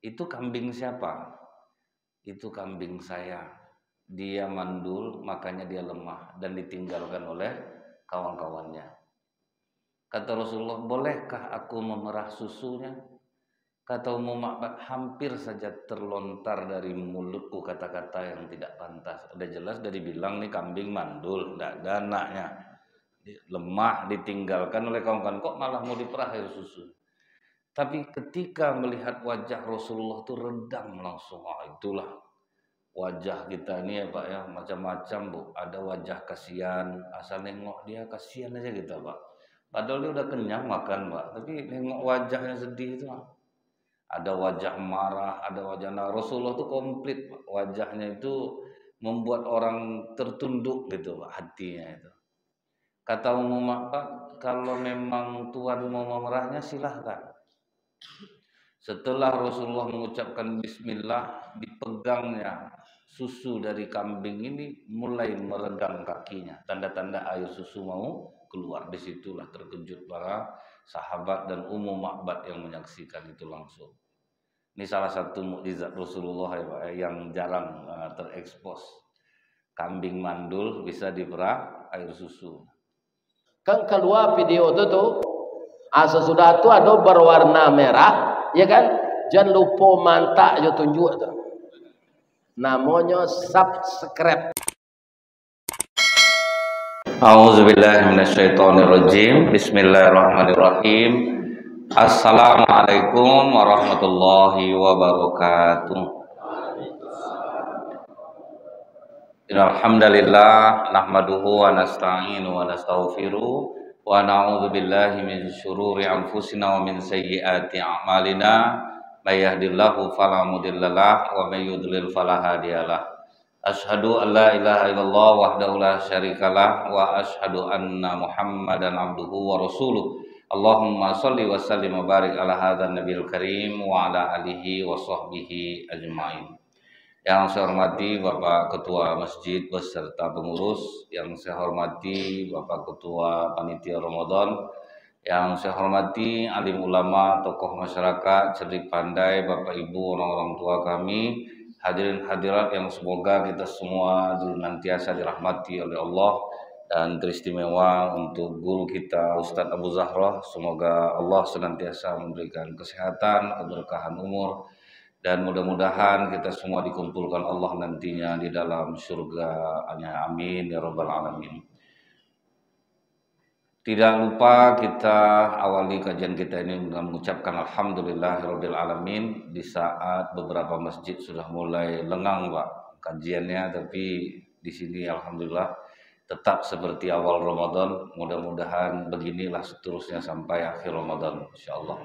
Itu kambing siapa? Itu kambing saya. Dia mandul, makanya dia lemah dan ditinggalkan oleh kawan-kawannya. Kata Rasulullah, bolehkah aku memerah susunya? Kata Ummu Ma'bad, hampir saja terlontar dari mulutku kata-kata yang tidak pantas. Ada jelas dari bilang nih kambing mandul, tidak ada anaknya, lemah, ditinggalkan oleh kawan-kawan, kok malah mau diperah air susu. Tapi ketika melihat wajah Rasulullah itu redam langsung. Itulah wajah kita ini ya Pak ya, macam-macam Bu. Ada wajah kasihan, asal nengok dia kasihan aja kita Pak. Padahal dia udah kenyang makan Pak, tapi nengok wajahnya sedih itu Pak. Ada wajah marah, ada wajah Rasulullah itu komplit Pak. Wajahnya itu membuat orang tertunduk gitu Pak, hatinya itu. Kata Ummu Ma'bad, kalau memang Tuhan mau memerahnya silahkan. Setelah Rasulullah mengucapkan bismillah, dipegangnya susu dari kambing ini mulai meregang kakinya. Tanda-tanda air susu mau keluar. Disitulah terkejut para sahabat dan Ummu Ma'bad yang menyaksikan itu langsung. Ini salah satu mukjizat Rasulullah ya Pak, yang jarang terekspos. Kambing mandul bisa diperah air susu. Kan keluar video itu tuh, sesudah itu ada berwarna merah, ya kan? Jangan lupa mantak yo tunjuk tuh. Namanya subscribe. A'udzubillahi minasyaitonirrajim. Bismillahirrahmanirrahim. Assalamualaikum warahmatullahi wabarakatuh. Alhamdulillah nahmaduhu wa nasta'inu wa nastaghfiruh wa na'udzu billahi min syururi anfusina wa min sayyiati a'malina may yahdihillahu fala mudhillalah wa may yudlil fala hadiyalah. Asyhadu an la ilaha illallah wahdahu la syarikalah wa asyhadu anna Muhammadan abduhu wa rasuluh. Allahumma shalli wa sallim wa barik ala hadzal nabiyil karim wa ala alihi wa sahbihi ajmain. Yang saya hormati Bapak Ketua Masjid beserta pengurus, yang saya hormati Bapak Ketua Panitia Ramadan, yang saya hormati alim ulama, tokoh masyarakat, cerdik pandai, Bapak Ibu, orang-orang tua kami, hadirin hadirat yang semoga kita semua senantiasa dirahmati oleh Allah, dan teristimewa untuk guru kita Ustadz Abu Zahroh. Semoga Allah senantiasa memberikan kesehatan, keberkahan umur, dan mudah-mudahan kita semua dikumpulkan Allah nantinya di dalam surga-Nya. Amin ya rabbal alamin. Tidak lupa kita awali kajian kita ini dengan mengucapkan alhamdulillahirabbil alamin di saat beberapa masjid sudah mulai lengang Pak kajiannya, tapi di sini alhamdulillah tetap seperti awal Ramadan. Mudah-mudahan beginilah seterusnya sampai akhir Ramadan insyaallah.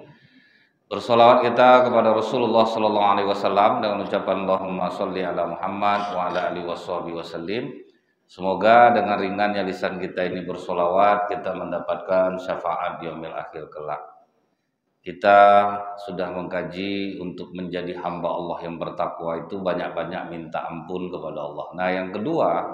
Bersolawat kita kepada Rasulullah Sallallahu Alaihi Wasallam dengan ucapan Allahumma sholli ala Muhammad wa ala alihi wasallim. Semoga dengan ringannya lisan kita ini bersolawat, kita mendapatkan syafaat di yaumil akhir kelak. Kita sudah mengkaji untuk menjadi hamba Allah yang bertakwa itu banyak-banyak minta ampun kepada Allah. Nah yang kedua,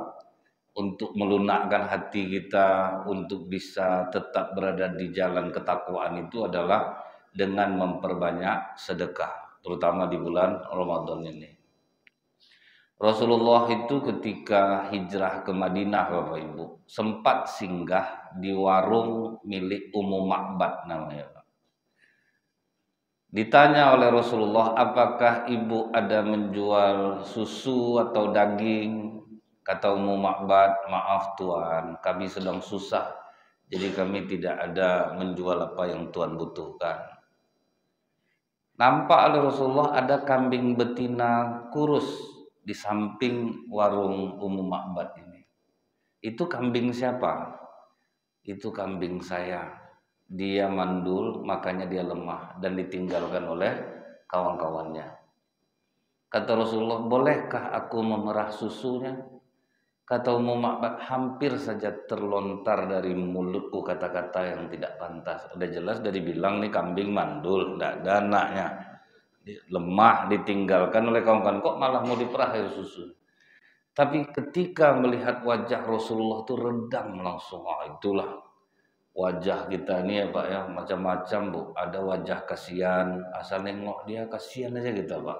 untuk melunakkan hati kita untuk bisa tetap berada di jalan ketakwaan itu adalah dengan memperbanyak sedekah, terutama di bulan Ramadan ini. Rasulullah itu ketika hijrah ke Madinah Bapak Ibu, sempat singgah di warung milik Ummu Ma'bad namanya. Ditanya oleh Rasulullah, apakah ibu ada menjual susu atau daging? Kata Ummu Ma'bad, maaf Tuan, kami sedang susah, jadi kami tidak ada menjual apa yang Tuan butuhkan. Nampak oleh Rasulullah ada kambing betina kurus di samping warung Ummu Ma'bad ini. Itu kambing siapa? Itu kambing saya. Dia mandul, makanya dia lemah dan ditinggalkan oleh kawan-kawannya. Kata Rasulullah, bolehkah aku memerah susunya? Kata Ummu Ma'bad, hampir saja terlontar dari mulutku kata-kata yang tidak pantas. Ada jelas dari bilang nih kambing mandul, tidak ada anaknya, lemah, ditinggalkan oleh kawan-kawan, kok malah mau diperah air susu. Tapi ketika melihat wajah Rasulullah itu redam langsung. Itulah wajah kita ini ya Pak ya macam-macam Bu. Ada wajah kasihan, asal nengok dia kasihan aja kita Pak.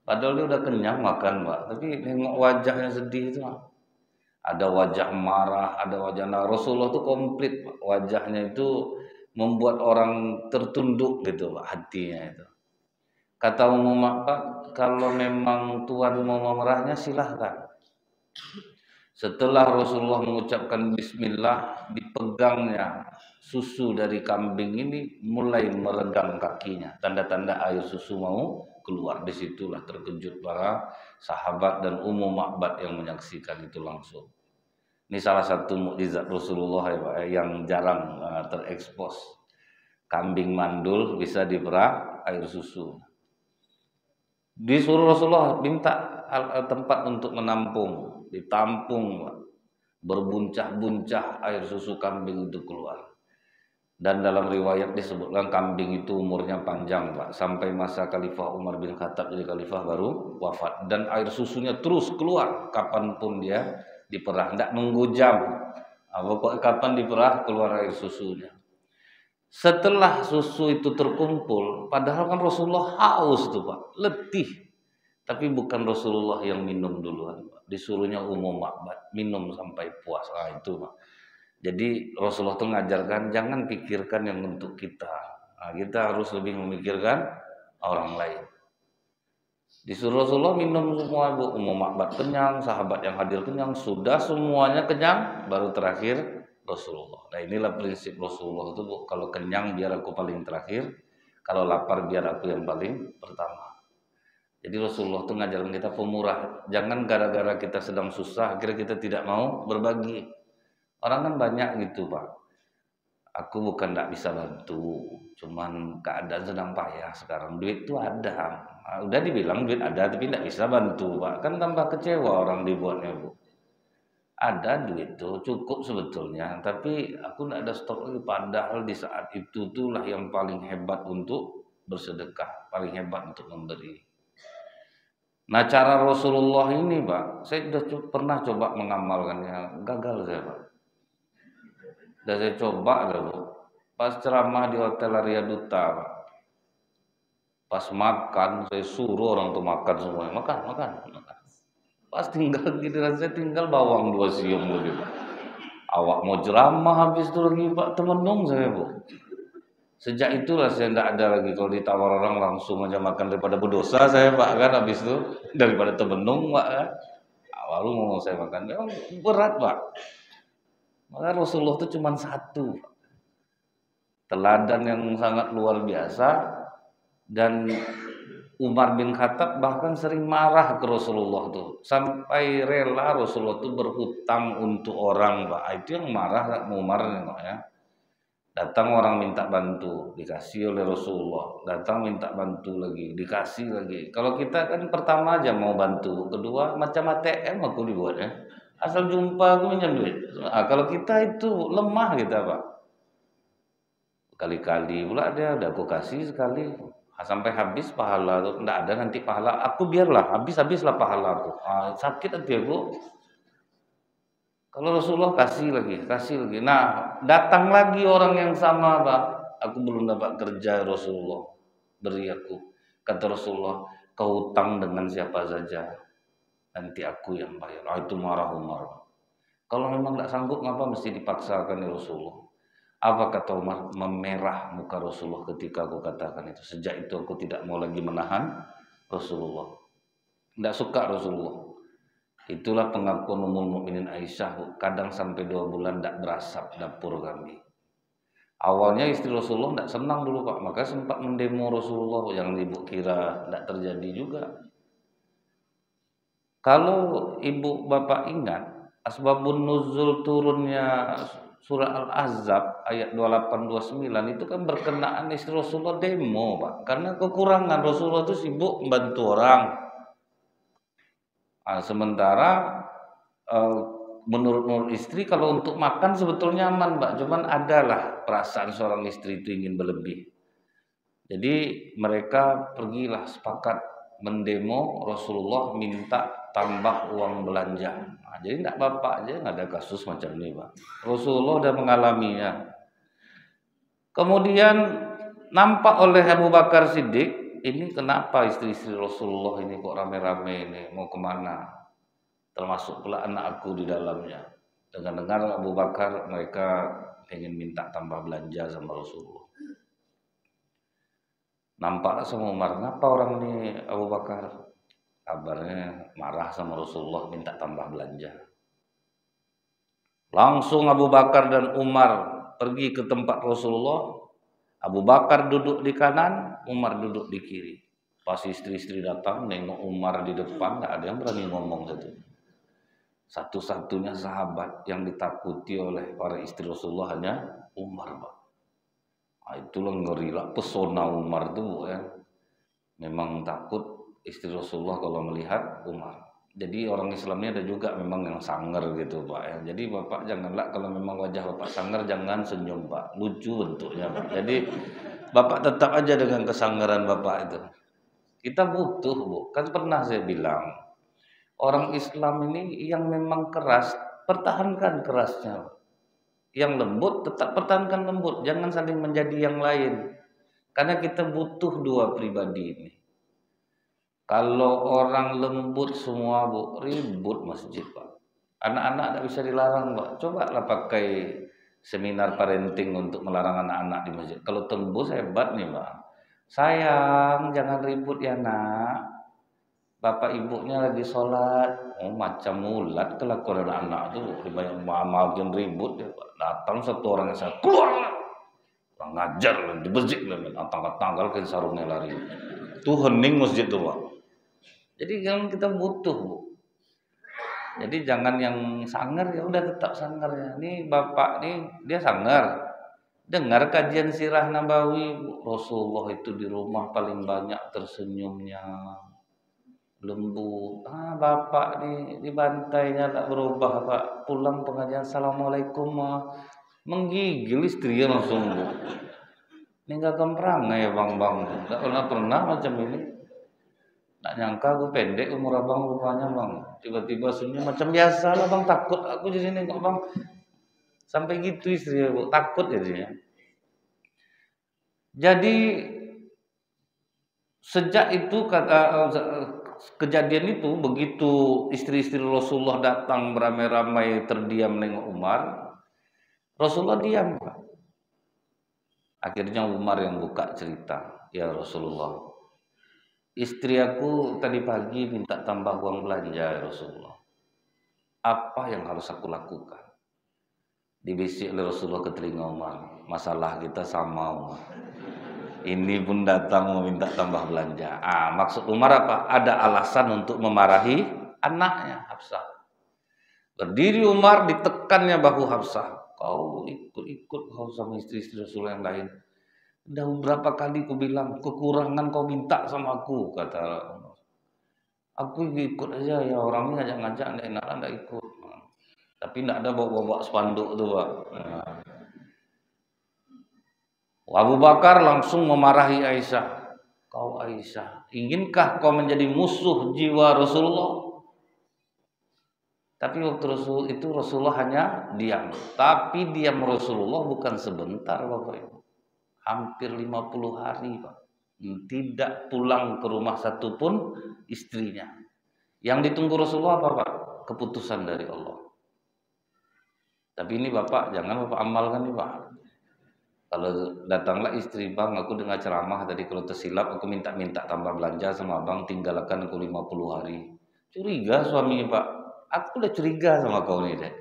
Padahal dia udah kenyang makan Pak, tapi nengok wajahnya sedih itu Pak. Ada wajah marah, ada wajah Rasulullah itu komplit Pak. Wajahnya itu membuat orang tertunduk gitu Pak, hatinya itu. Kata Ummu Ma'bad, kalau memang Tuhan mau memerahnya silahkan. Setelah Rasulullah mengucapkan bismillah, dipegangnya susu dari kambing ini mulai meregang kakinya. Tanda-tanda air susu mau keluar. Disitulah terkejut para sahabat dan Ummu Ma'bad yang menyaksikan itu langsung. Ini salah satu mukjizat Rasulullah ya Pak, yang jarang terekspos. Kambing mandul bisa diperah air susu. Disuruh Rasulullah minta tempat untuk menampung, ditampung Pak. Berbuncah-buncah air susu kambing itu keluar. Dan dalam riwayat disebutkan kambing itu umurnya panjang Pak, sampai masa Khalifah Umar bin Khattab jadi khalifah baru wafat, dan air susunya terus keluar kapanpun dia diperah, tidak nunggu jam. Pokoknya kapan diperah keluar air susunya. Setelah susu itu terkumpul, padahal kan Rasulullah haus tuh Pak, letih. Tapi bukan Rasulullah yang minum duluan Pak. Disuruhnya Ummu Ma'bad minum sampai puas. Itu Pak. Jadi Rasulullah itu mengajarkan jangan pikirkan yang untuk kita. Kita harus lebih memikirkan orang lain. Disuruh Rasulullah minum semua Bu. Ummu Ma'bad kenyang, sahabat yang hadir kenyang, sudah semuanya kenyang, baru terakhir Rasulullah. Nah inilah prinsip Rasulullah itu Bu. Kalau kenyang biar aku paling terakhir, kalau lapar biar aku yang paling pertama. Jadi Rasulullah itu ngajarin kita pemurah. Jangan gara-gara kita sedang susah akhirnya kita tidak mau berbagi. Orang kan banyak gitu Pak. Aku bukan tidak bisa bantu, cuman keadaan sedang payah sekarang. Duit itu ada. Udah dibilang duit ada tapi tidak bisa bantu Pak. Kan tambah kecewa orang dibuatnya Bu. Ada duit itu cukup sebetulnya, tapi aku tidak ada stok lagi. Padahal di saat itu itulah yang paling hebat untuk bersedekah, paling hebat untuk memberi. Nah cara Rasulullah ini Pak, saya sudah pernah coba mengamalkannya, gagal saya Pak. Dan saya coba Bu, pas ceramah di Hotel Arya Duta Pak, pas makan saya suruh orang tuh makan semuanya, makan. Pas tinggal giliran saya tinggal bawang 2 siung lagi Pak. Awak mau ceramah habis itu lagi Pak, temenung saya Bu. Sejak itulah saya tidak ada lagi kalau ditawar orang langsung aja makan daripada berdosa saya Pak kan, habis itu daripada temenung Pak kan. Baru mau saya makan, berat Pak. Maka Rasulullah itu cuma satu, teladan yang sangat luar biasa. Dan Umar bin Khattab bahkan sering marah ke Rasulullah tuh, sampai rela Rasulullah tuh berhutang untuk orang Pak. Itu yang marah Umar ya. Datang orang minta bantu, dikasih oleh Rasulullah. Datang minta bantu lagi, dikasih lagi. Kalau kita kan pertama aja mau bantu, kedua macam ATM aku dibuatnya. Asal jumpa aku minjem duit. Kalau kita itu lemah kita Pak. Kali-kali pula dia udah aku kasih sekali. Sampai habis pahala tuh, enggak ada nanti pahala. Aku biarlah habislah pahala aku. Sakit hati aku. Kalau Rasulullah kasih lagi. Nah, datang lagi orang yang sama Pak. Aku belum dapat kerja Rasulullah, beri aku. Kata Rasulullah, kau hutang dengan siapa saja, nanti aku yang bayar. Itu marah Umar. Kalau memang tidak sanggup, ngapa mesti dipaksakan ya Rasulullah? Apa kata Umar? Memerah muka Rasulullah ketika aku katakan itu. Sejak itu aku tidak mau lagi menahan Rasulullah. Tidak suka Rasulullah. Itulah pengakuan Ummul Mukminin Aisyah, kadang sampai 2 bulan tidak berasap dapur kami. Awalnya istri Rasulullah tidak senang dulu Pak, maka sempat mendemo Rasulullah, yang ibu kira tidak terjadi juga. Kalau ibu bapak ingat, asbabun nuzul turunnya surah Al-Ahzab ayat 28-29 itu kan berkenaan istri Rasulullah demo Pak, karena kekurangan Rasulullah itu sibuk membantu orang. Sementara menurut istri kalau untuk makan sebetulnya aman Mbak, cuman adalah perasaan seorang istri itu ingin berlebih. Jadi mereka pergilah sepakat mendemo Rasulullah minta tambah uang belanja. Jadi tidak bapak aja nggak ada kasus macam ini Pak. Rasulullah udah mengalaminya. Kemudian nampak oleh Abu Bakar Siddiq, ini kenapa istri-istri Rasulullah ini kok rame-rame ini, mau kemana? Termasuk pula anak aku di dalamnya. Dengar-dengar Abu Bakar mereka ingin minta tambah belanja sama Rasulullah. Nampak sama Umar, kenapa orang ini Abu Bakar? Kabarnya marah sama Rasulullah minta tambah belanja. Langsung Abu Bakar dan Umar pergi ke tempat Rasulullah. Abu Bakar duduk di kanan, Umar duduk di kiri. Pas istri-istri datang nengok Umar di depan, nggak ada yang berani ngomong satu. Satu-satunya sahabat yang ditakuti oleh para istri Rasulullah hanya Umar, Pak. Nah, itulah ngeri lah pesona Umar tuh ya. Memang takut istri Rasulullah kalau melihat Umar. Jadi orang Islamnya ada juga memang yang sangar gitu, Pak ya. Jadi Bapak janganlah kalau memang wajah Bapak sangar jangan senyum, Pak. Lucu bentuknya, Pak. Jadi Bapak tetap aja dengan kesangaran Bapak itu. Kita butuh, Bu. Kan pernah saya bilang, orang Islam ini yang memang keras, pertahankan kerasnya. Yang lembut tetap pertahankan lembut, jangan saling menjadi yang lain. Karena kita butuh dua pribadi ini. Kalau orang lembut semua, Bu, ribut masjid, Pak. Anak-anak tidak bisa dilarang, Pak. Cobalah pakai seminar parenting untuk melarang anak-anak di masjid. Kalau tembus hebat nih, Pak. Sayang, jangan ribut ya, Nak. Bapak ibunya lagi sholat. Oh, macam mulat kelakuan anak-anak tuh. Banyak makin ribut ya, Pak. Datang satu orang yang saya keluar. Kurang ngajar di masjid, tanggal ke sarungnya lari. Itu hening masjid tuh, Pak. Jadi yang kita butuh, Bu. Jadi jangan yang sangar ya udah tetap sangar ya. Ini Bapak nih dia sangar. Dengar kajian sirah Nabawi, Bu. Rasulullah itu di rumah paling banyak tersenyumnya. Lembut. Bapak nih di bantainya tak berubah, Pak. Pulang pengajian assalamualaikum, menggigil istrinya langsung, Bu. Ini nggak kemperang ya bang, nggak pernah macam ini. Nggak nyangka aku pendek umur abang rupanya, Bang. Tiba-tiba senyum macam biasa lah, Bang. Takut aku jadi nengok, Bang. Sampai gitu istrinya, Bu. Takut jadinya. Jadi sejak itu kejadian itu, begitu istri-istri Rasulullah datang beramai-ramai terdiam nengok Umar, Rasulullah diam, Pak. Akhirnya Umar yang buka cerita, ya Rasulullah, istri aku tadi pagi minta tambah uang belanja, ya Rasulullah. Apa yang harus aku lakukan? Dibisik oleh Rasulullah ke telinga Umar, masalah kita sama, Umar. Ini pun datang meminta tambah belanja. Maksud Umar apa? Ada alasan untuk memarahi anaknya, Hafsah. Berdiri Umar, ditekannya bahu Hafsah. Kau ikut-ikut kau sama istri-istri Rasul yang lain. Udah berapa kali ku bilang, kekurangan kau minta sama aku, kata Umar. Aku ikut aja ya, orang ini ngajak-ngajak, enggak ikut. Tapi enggak ada bawa-bawa spanduk tuh, Pak. Abu Bakar langsung memarahi Aisyah. Kau Aisyah, inginkah kau menjadi musuh jiwa Rasulullah? Tapi waktu Rasulullah hanya diam. Tapi diam Rasulullah bukan sebentar, Bapak Ibu. Hampir 50 hari, Pak. Tidak pulang ke rumah satupun istrinya. Yang ditunggu Rasulullah apa, Pak? Keputusan dari Allah. Tapi ini Bapak, jangan Bapak amalkan nih, Pak. Kalau datanglah istri, Bang, aku dengar ceramah tadi, kalau tersilap aku minta tambah belanja sama Bang, tinggalkan aku 50 hari. Curiga suami, Pak. Aku udah curiga sama kau nih, deh.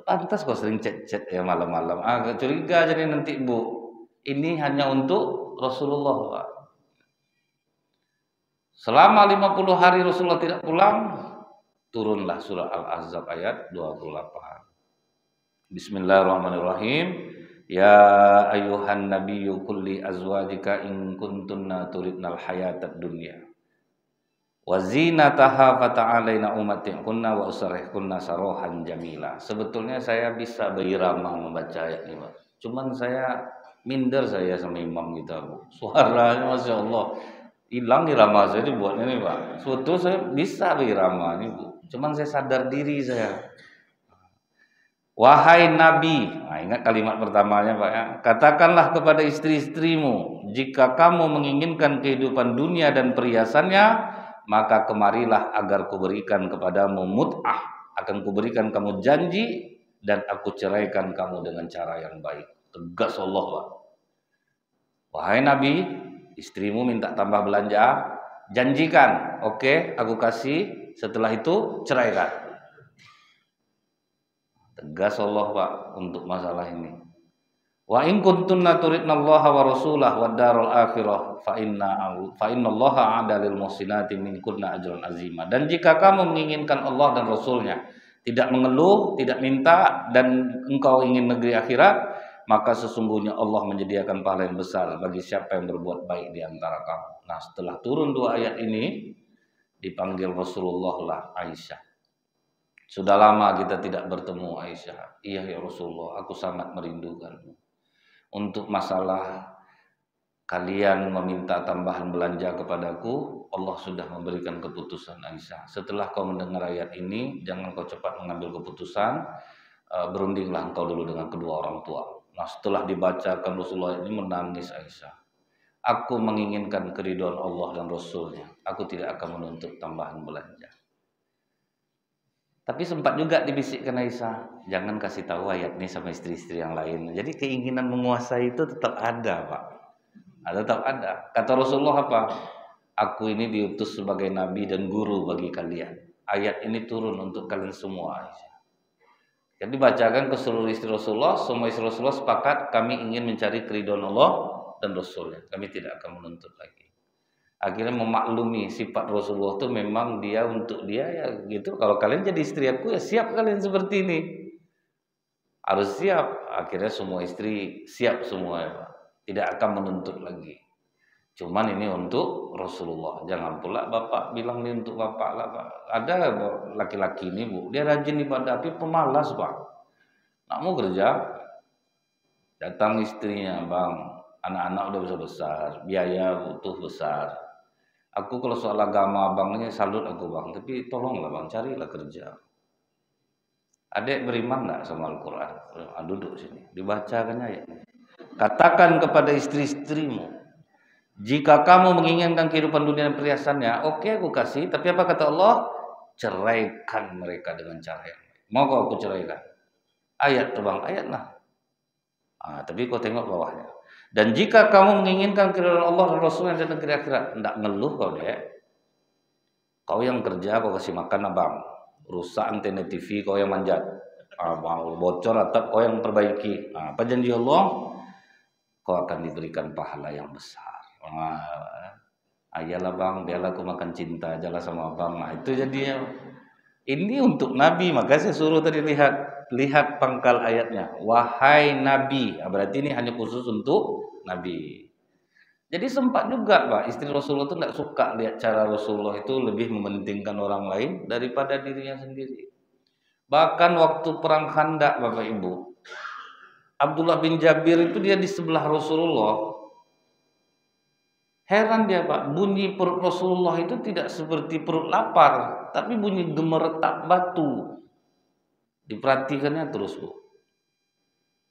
Pantas kau sering chat-chat ya malam-malam. Curiga jadi nanti, Bu. Ini hanya untuk Rasulullah, Pak. Selama 50 hari Rasulullah tidak pulang, turunlah surah Al-Ahzab ayat 28. Bismillahirrahmanirrahim. Ya ayuhan nabiyyu kulli azwajika in kuntunna turidnal hayatad dunya wa zinataha fata'alaina umatti'kunna wa usarrihkunna sarahan jamila. Sebetulnya saya bisa berirama membaca ayat ini, Pak. Cuman saya minder saya sama imam kita, Bu. Suaranya Masya Allah hilang irama saya dibuat ini, Pak. Sebetulnya saya bisa berirama ini, Bu. Cuman saya sadar diri saya. Wahai Nabi, nah ingat kalimat pertamanya Pak ya, katakanlah kepada istri-istrimu, jika kamu menginginkan kehidupan dunia dan perhiasannya, maka kemarilah agar kuberikan kepadamu mut'ah, akan kuberikan kamu janji dan aku ceraikan kamu dengan cara yang baik. Tegas Allah Pak. Wahai Nabi, istrimu minta tambah belanja, janjikan, oke, aku kasih, setelah itu ceraikan. Tegas Allah Pak untuk masalah ini. Wa in kuntunna turidnallaha wa rasulahu wad daral akhirah fa innallaha 'ada lil muhsinati minkunna ajran azima. Dan jika kamu menginginkan Allah dan Rasulnya, tidak mengeluh, tidak minta, dan engkau ingin negeri akhirat, maka sesungguhnya Allah menyediakan pahala yang besar bagi siapa yang berbuat baik di antara kamu. Nah, setelah turun 2 ayat ini, dipanggil Rasulullah lah Aisyah. Sudah lama kita tidak bertemu Aisyah. Iya ya Rasulullah, aku sangat merindukanmu. Untuk masalah kalian meminta tambahan belanja kepadaku, Allah sudah memberikan keputusan Aisyah. Setelah kau mendengar ayat ini, jangan kau cepat mengambil keputusan, berundinglah engkau dulu dengan kedua orang tua. Nah, setelah dibacakan Rasulullah ini menangis Aisyah. Aku menginginkan keridhaan Allah dan Rasulnya. Aku tidak akan menuntut tambahan belanja. Tapi sempat juga dibisikkan Aisyah, jangan kasih tahu ayat ini sama istri-istri yang lain. Jadi keinginan menguasai itu tetap ada, Pak. Tetap ada. Kata Rasulullah apa? Aku ini diutus sebagai nabi dan guru bagi kalian. Ayat ini turun untuk kalian semua, Aisyah. Jadi bacakan ke seluruh istri Rasulullah, semua istri Rasulullah sepakat kami ingin mencari keridhaan Allah dan Rasulnya. Kami tidak akan menuntut lagi. Akhirnya memaklumi sifat Rasulullah itu memang dia untuk dia ya gitu. Kalau kalian jadi istri aku ya siap kalian seperti ini. Harus siap. Akhirnya semua istri siap semua ya Pak. Tidak akan menuntut lagi. Cuman ini untuk Rasulullah. Jangan pula bapak bilang ini untuk bapak lah Pak. Ada laki-laki ini Bu, dia rajin ibadah tapi pemalas Pak. Nak mau kerja, datang istrinya, Bang. Anak-anak udah besar, biaya butuh besar. Aku kalau soal agama abangnya salut aku Bang, tapi tolonglah Bang, carilah kerja. Adek beriman enggak sama Al-Quran? Duduk sini, dibacakan ayatnya. Katakan kepada istri-istrimu, jika kamu menginginkan kehidupan dunia dan perhiasannya, oke aku kasih, tapi apa kata Allah? Ceraikan mereka dengan cara yang baik. Mau kau aku ceraikan? Ayat tuh Bang, ayat lah. Tapi kau tengok bawahnya. Dan jika kamu menginginkan keridhaan Allah dan Rasulnya dan negeri akhirat, hendak ngeluh kau dek. Kau yang kerja, kau kasih makan abang. Rusak antena TV, kau yang manjat. Bocor atap, kau yang perbaiki. Apa janji Allah? Kau akan diberikan pahala yang besar. Ayalah bang, biarlah aku makan cinta, jalan sama abang. Itu jadinya. Ini untuk Nabi, maka saya suruh tadi lihat pangkal ayatnya. Wahai Nabi, berarti ini hanya khusus untuk Nabi. Jadi sempat juga Pak, istri Rasulullah itu tidak suka lihat cara Rasulullah itu lebih mementingkan orang lain daripada dirinya sendiri. Bahkan waktu perang Khandaq Bapak Ibu, Abdullah bin Jabir itu dia di sebelah Rasulullah. Heran dia Pak, bunyi perut Rasulullah itu tidak seperti perut lapar, tapi bunyi gemeretak batu. Diperhatikannya terus Bu.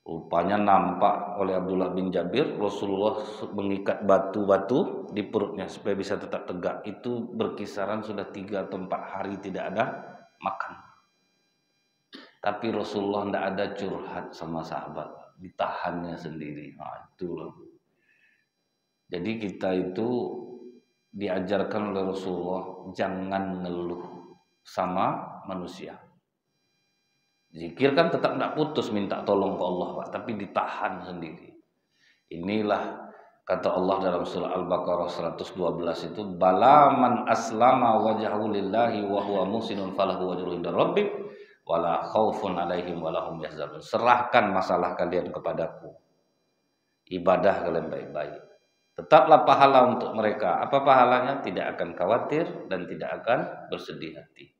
Rupanya nampak oleh Abdullah bin Jabir, Rasulullah mengikat batu-batu di perutnya supaya bisa tetap tegak. Itu berkisaran sudah 3 atau 4 hari tidak ada makan. Tapi Rasulullah tidak ada curhat sama sahabat, ditahannya sendiri. Itulah. Jadi kita itu diajarkan oleh Rasulullah jangan ngeluh sama manusia. Zikir kan tetap tidak putus minta tolong ke Allah Pak, tapi ditahan sendiri. Inilah kata Allah dalam surah Al-Baqarah 112 itu, bala man aslama wajhahu lillahi wa huwa muhsinun falahu ajruhu inda rabbih wala khaufun alaihim walahum yahzanun. Serahkan masalah kalian kepadaku. Ibadah kalian baik-baik. Tetaplah pahala untuk mereka. Apa pahalanya? Tidak akan khawatir dan tidak akan bersedih hati.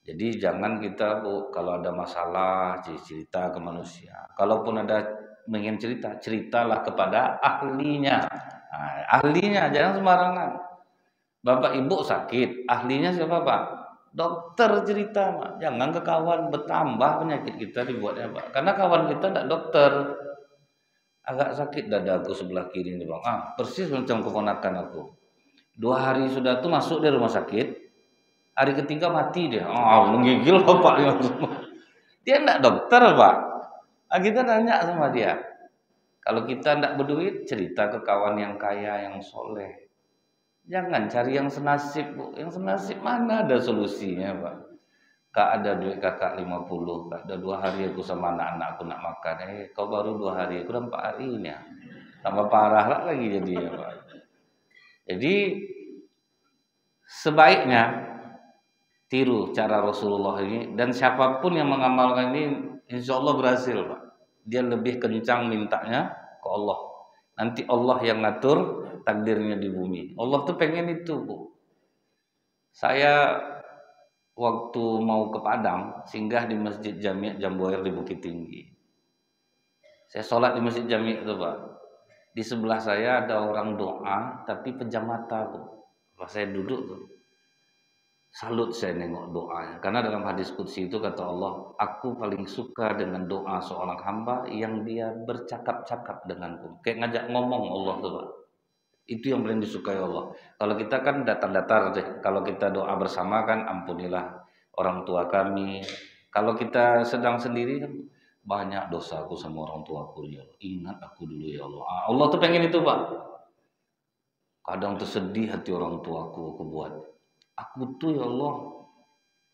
Jadi jangan kita Bu, kalau ada masalah cerita ke manusia. Kalaupun ada ingin cerita, ceritalah kepada ahlinya. Ahlinya, jangan sembarangan. Bapak Ibu sakit, ahlinya siapa Pak? Dokter cerita, Pak. Jangan ke kawan, bertambah penyakit kita dibuatnya, Pak. Karena kawan kita tidak dokter. Agak sakit dadaku sebelah kiri nih, Bang. Persis macam keponakan aku. 2 hari sudah tuh masuk di rumah sakit. Hari ketiga mati dia. Menggigil Pak. Dia enggak dokter, Pak. Kita tanya sama dia. Kalau kita enggak berduit, cerita ke kawan yang kaya, yang soleh. Jangan cari yang senasib, Bu. Yang senasib mana ada solusinya, Pak. Kak ada duit kakak 50, Kak ada 2 hari aku sama anak-anakku nak makan. Kau baru 2 hari, aku udah 4 hari ini ya. Tambah parah lagi jadinya, Pak. Jadi sebaiknya tiru cara Rasulullah ini, dan siapapun yang mengamalkan ini insya Allah berhasil, Pak. Dia lebih kencang mintanya ke Allah. Nanti Allah yang ngatur takdirnya di bumi. Allah tuh pengen itu, Bu. Saya waktu mau ke Padang singgah di Masjid Jami' Jambuair di Bukit Tinggi. Saya sholat di Masjid Jami' itu, Pak. Di sebelah saya ada orang doa tapi pejam mata, Bu. Pas saya duduk tuh, salut saya nengok doanya. Karena dalam hadis qudsi itu kata Allah, aku paling suka dengan doa seorang hamba yang dia bercakap-cakap denganku. Kayak ngajak ngomong Allah tuh, Pak. Itu yang paling disukai Allah. Kalau kita kan datar-datar deh. Kalau kita doa bersama kan ampunilah orang tua kami. Kalau kita sedang sendiri kan banyak dosaku sama orang tuaku ya Allah. Ingat aku dulu ya Allah. Allah tuh pengen itu, Pak. Kadang tersedih hati orang tuaku aku buat. Aku tuh ya Allah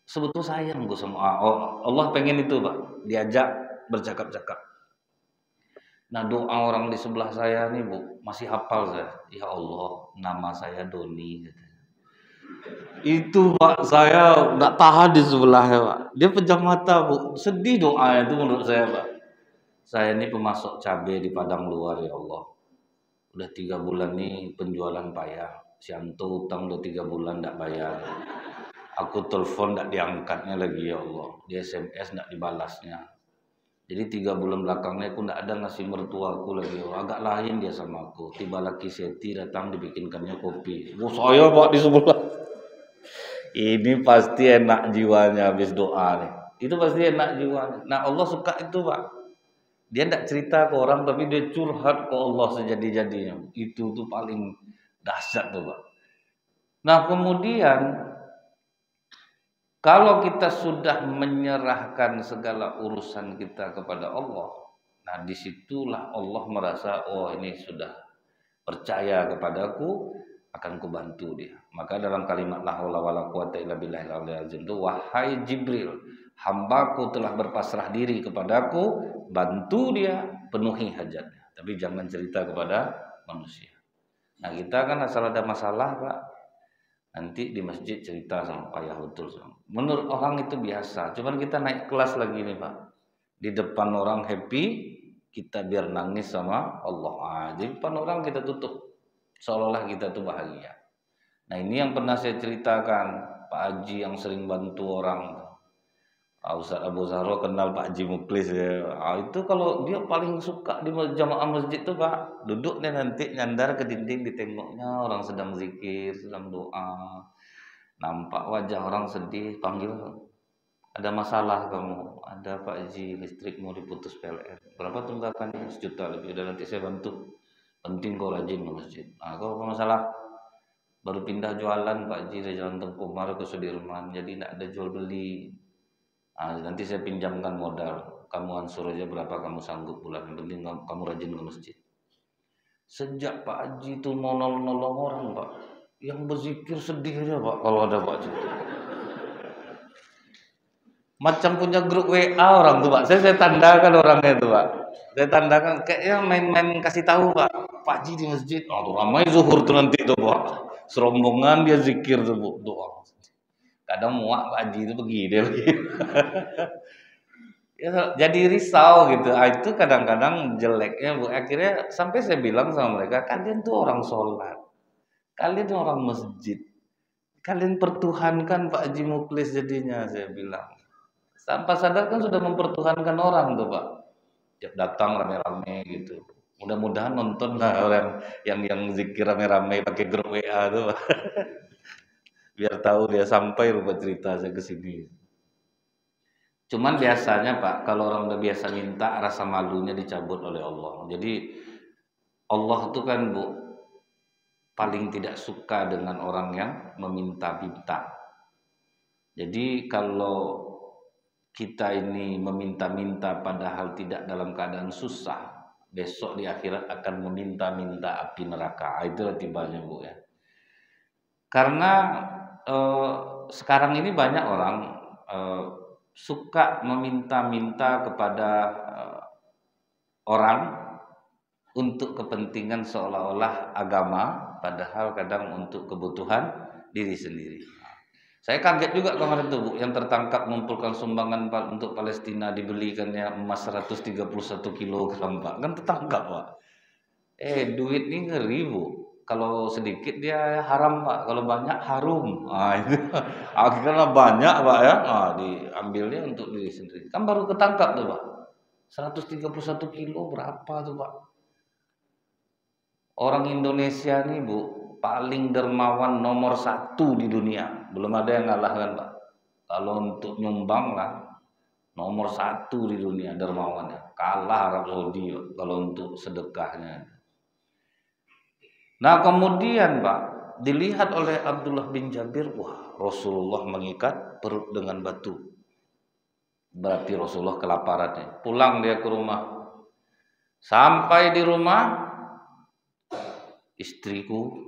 sebetulnya sayang gue sama Allah pengen itu, Pak. Diajak bercakap-cakap. Nah doa orang di sebelah saya nih, Bu, masih hafal saya. Ya Allah, nama saya Doni. Itu, Pak, saya nggak tahan di sebelahnya, Pak. Dia pejam mata, Bu. Sedih doanya itu menurut saya, Pak. Saya ini pemasok cabai di Padang Luar, ya Allah. Udah 3 bulan nih penjualan payah. Si Anto utang udah 3 bulan nggak bayar. Aku telepon nggak diangkatnya lagi, ya Allah. Di SMS nggak dibalasnya. Jadi 3 bulan belakangnya aku nggak ada ngasih mertuaku lagi. Agak lain dia sama aku. Tiba lagi Seti datang dibikinkannya kopi. Saya, Pak, di sebelah. Ini pasti enak jiwanya habis doa nih. Itu pasti enak jiwanya. Nah Allah suka itu, Pak. Dia nggak cerita ke orang tapi dia curhat ke Allah sejadi-jadinya. Itu tuh paling dahsyat tuh, Pak. Nah kemudian kalau kita sudah menyerahkan segala urusan kita kepada Allah, nah disitulah Allah merasa, oh ini sudah percaya kepadaku, akan kubantu dia. Maka dalam kalimat la haula wala quwata illa billahil aliyil azim itu, wahai Jibril, hambaku telah berpasrah diri kepadaku, bantu dia penuhi hajatnya. Tapi jangan cerita kepada manusia. Nah kita kan asal ada masalah, Pak, nanti di masjid cerita sama payah betul. Menurut orang itu biasa. Cuman kita naik kelas lagi nih, Pak. Di depan orang happy, kita biar nangis sama Allah. Di depan orang kita tutup. Seolah-olah kita tuh bahagia. Nah ini yang pernah saya ceritakan. Pak Haji yang sering bantu orang. Ustaz Abu Zahro kenal Pak Haji Muklis ya. Itu kalau dia paling suka di jamaah masjid tuh, Pak, duduk nih nanti nyandar ke dinding, ditengoknya orang sedang zikir, sedang doa, nampak wajah orang sedih, panggil, ada masalah kamu, ada Pak Haji, listrik mau diputus PLN, berapa tunggakannya? 1 juta lebih, udah nanti saya bantu, penting kau rajin ke masjid. Nah kau apa masalah? Baru pindah jualan Pak Haji dari Jalan Tengku Umar ke Sudirman, jadi tidak ada jual beli. Nanti saya pinjamkan modal, kamu ansur aja berapa kamu sanggup bulan, yang penting kamu rajin ke masjid. Sejak Pak Haji itu mau nolong orang, Pak, yang berzikir sedih aja, Pak, kalau ada Pak Haji. Macam punya grup WA orang tuh, Pak. Saya tandakan orangnya itu, Pak. Saya tandakan kayaknya main-main kasih tahu, Pak. Pak Haji di masjid, tuh ramai zuhur tuh nanti tuh, Pak. Serombongan dia zikir tuh, Bu, doa. Kadang muak Pak Haji itu begini lagi. Ya, jadi risau gitu. Itu kadang-kadang jeleknya, Bu. Akhirnya sampai saya bilang sama mereka, kalian tuh orang sholat, kalian tuh orang masjid, kalian pertuhankan Pak Haji Muklis jadinya, saya bilang. Tanpa sadar kan sudah mempertuhankan orang tuh, Pak. Tiap datang rame-rame gitu. Mudah-mudahan nonton lah orang yang zikir rame-rame pakai grup WA tuh, Pak. Biar tahu dia sampai rupa cerita saya ke sini. Cuman biasanya Pak, kalau orang udah biasa minta, rasa malunya dicabut oleh Allah. Jadi Allah itu kan Bu, paling tidak suka dengan orang yang meminta-minta. Jadi kalau kita ini meminta-minta padahal tidak dalam keadaan susah, besok di akhirat akan meminta-minta api neraka. Itulah tibanya Bu ya. Karena sekarang ini banyak orang suka meminta-minta kepada orang untuk kepentingan seolah-olah agama, padahal kadang untuk kebutuhan diri sendiri. Saya kaget juga kemarin tuh Bu, yang tertangkap mengumpulkan sumbangan untuk Palestina, dibelikannya emas 131 kilogram Pak. Kan tertangkap Pak. Duit ini ngeri Bu. Kalau sedikit dia haram Pak, kalau banyak harum. Itu akhirnya banyak Pak ya. Diambilnya untuk diri sendiri. Kan baru ketangkap tuh Pak. 131 kilo berapa tuh Pak? Orang Indonesia nih Bu, paling dermawan nomor 1 di dunia. Belum ada yang ngalahkan Pak. Kalau untuk nyumbang lah, nomor 1 di dunia dermawannya. Kalah Arab Saudi Pak, kalau untuk sedekahnya. Nah kemudian Pak, dilihat oleh Abdullah bin Jabir, wah Rasulullah mengikat perut dengan batu. Berarti Rasulullah kelaparan nih. Pulang dia ke rumah. Sampai di rumah, istriku,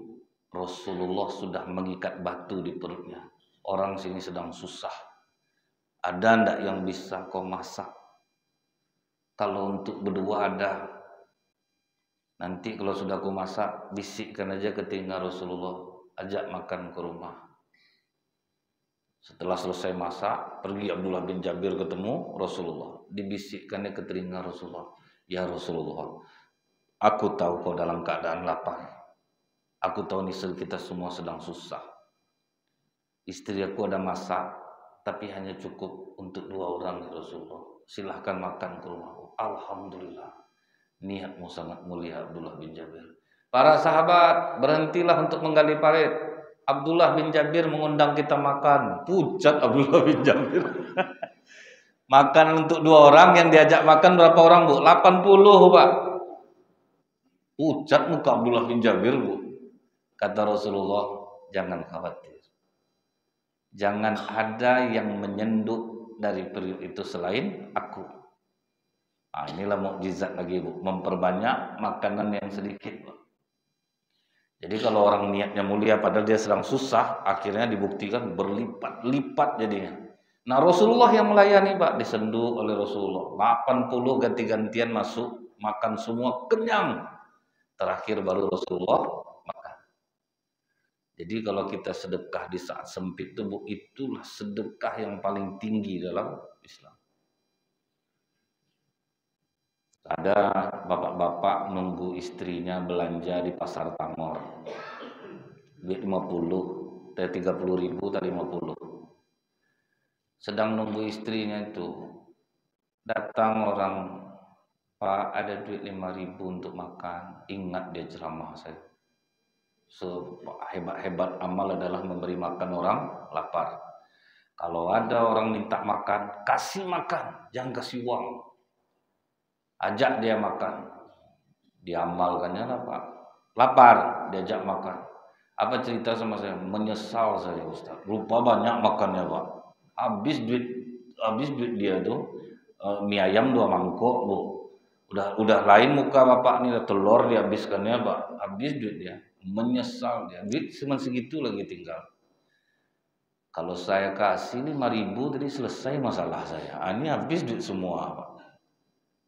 Rasulullah sudah mengikat batu di perutnya. Orang sini sedang susah. Ada ndak yang bisa kau masak? Kalau untuk berdua ada. Nanti kalau sudah aku masak, bisikkan aja ke telinga Rasulullah, ajak makan ke rumah. Setelah selesai masak, pergi Abdullah bin Jabir ketemu Rasulullah. Dibisikkannya ke telinga Rasulullah, ya Rasulullah, aku tahu kau dalam keadaan lapar. Aku tahu nih kita semua sedang susah. Istri aku ada masak, tapi hanya cukup untuk 2 orang ya Rasulullah. Silahkan makan ke rumahku. Alhamdulillah. Niatmu sangat mulia Abdullah bin Jabir. Para sahabat, berhentilah untuk menggali parit. Abdullah bin Jabir mengundang kita makan. Pucat Abdullah bin Jabir. Makan untuk 2 orang, yang diajak makan berapa orang Bu? 80 Pak. Pucat muka Abdullah bin Jabir Bu. Kata Rasulullah, jangan khawatir. Jangan ada yang menyenduk dari periuk itu selain aku. Inilah mukjizat lagi Bu, memperbanyak makanan yang sedikit Bu. Jadi kalau orang niatnya mulia padahal dia sedang susah, akhirnya dibuktikan berlipat-lipat jadinya. Nah Rasulullah yang melayani Pak, disenduh oleh Rasulullah. 80 ganti-gantian masuk, makan semua kenyang. Terakhir baru Rasulullah makan. Jadi kalau kita sedekah di saat sempit itu Bu, itulah sedekah yang paling tinggi dalam Islam. Ada bapak-bapak nunggu istrinya belanja di pasar Tangor, duit 50, 30 ribu tadi 50. Sedang nunggu istrinya itu, datang orang, Pak ada duit 5.000 untuk makan. Ingat dia ceramah saya, hebat-hebat amal adalah memberi makan orang lapar. Kalau ada orang minta makan, kasih makan, jangan kasih uang. Ajak dia makan, diamalkannya lah Pak. Lapar, diajak makan. Apa cerita sama saya? Menyesal saya Ustaz. Lupa banyak makannya Pak. Habis duit dia tuh mie ayam 2 mangkok Bu. Udah lain muka bapak nih, telur dihabiskannya Pak. Habis duit dia, menyesal dia. Duit cuma segitu lagi tinggal. Kalau saya kasih 5.000 tadi selesai masalah saya. Ini habis duit semua Pak.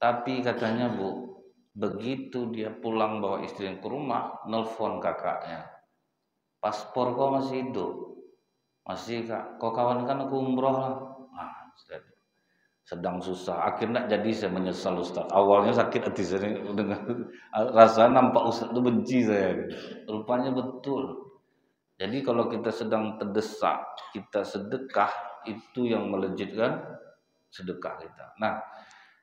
Tapi katanya Bu, begitu dia pulang bawa istrinya ke rumah, nelfon kakaknya. Paspor kau masih hidup? Masih Kak, kau kawan kan aku umroh lah. Sedang susah, akhirnya jadi saya menyesal Ustaz. Awalnya sakit hati saya dengan rasa nampak Ustaz itu benci saya. Rupanya betul. Jadi kalau kita sedang terdesak, kita sedekah, itu yang melejitkan sedekah kita. Nah,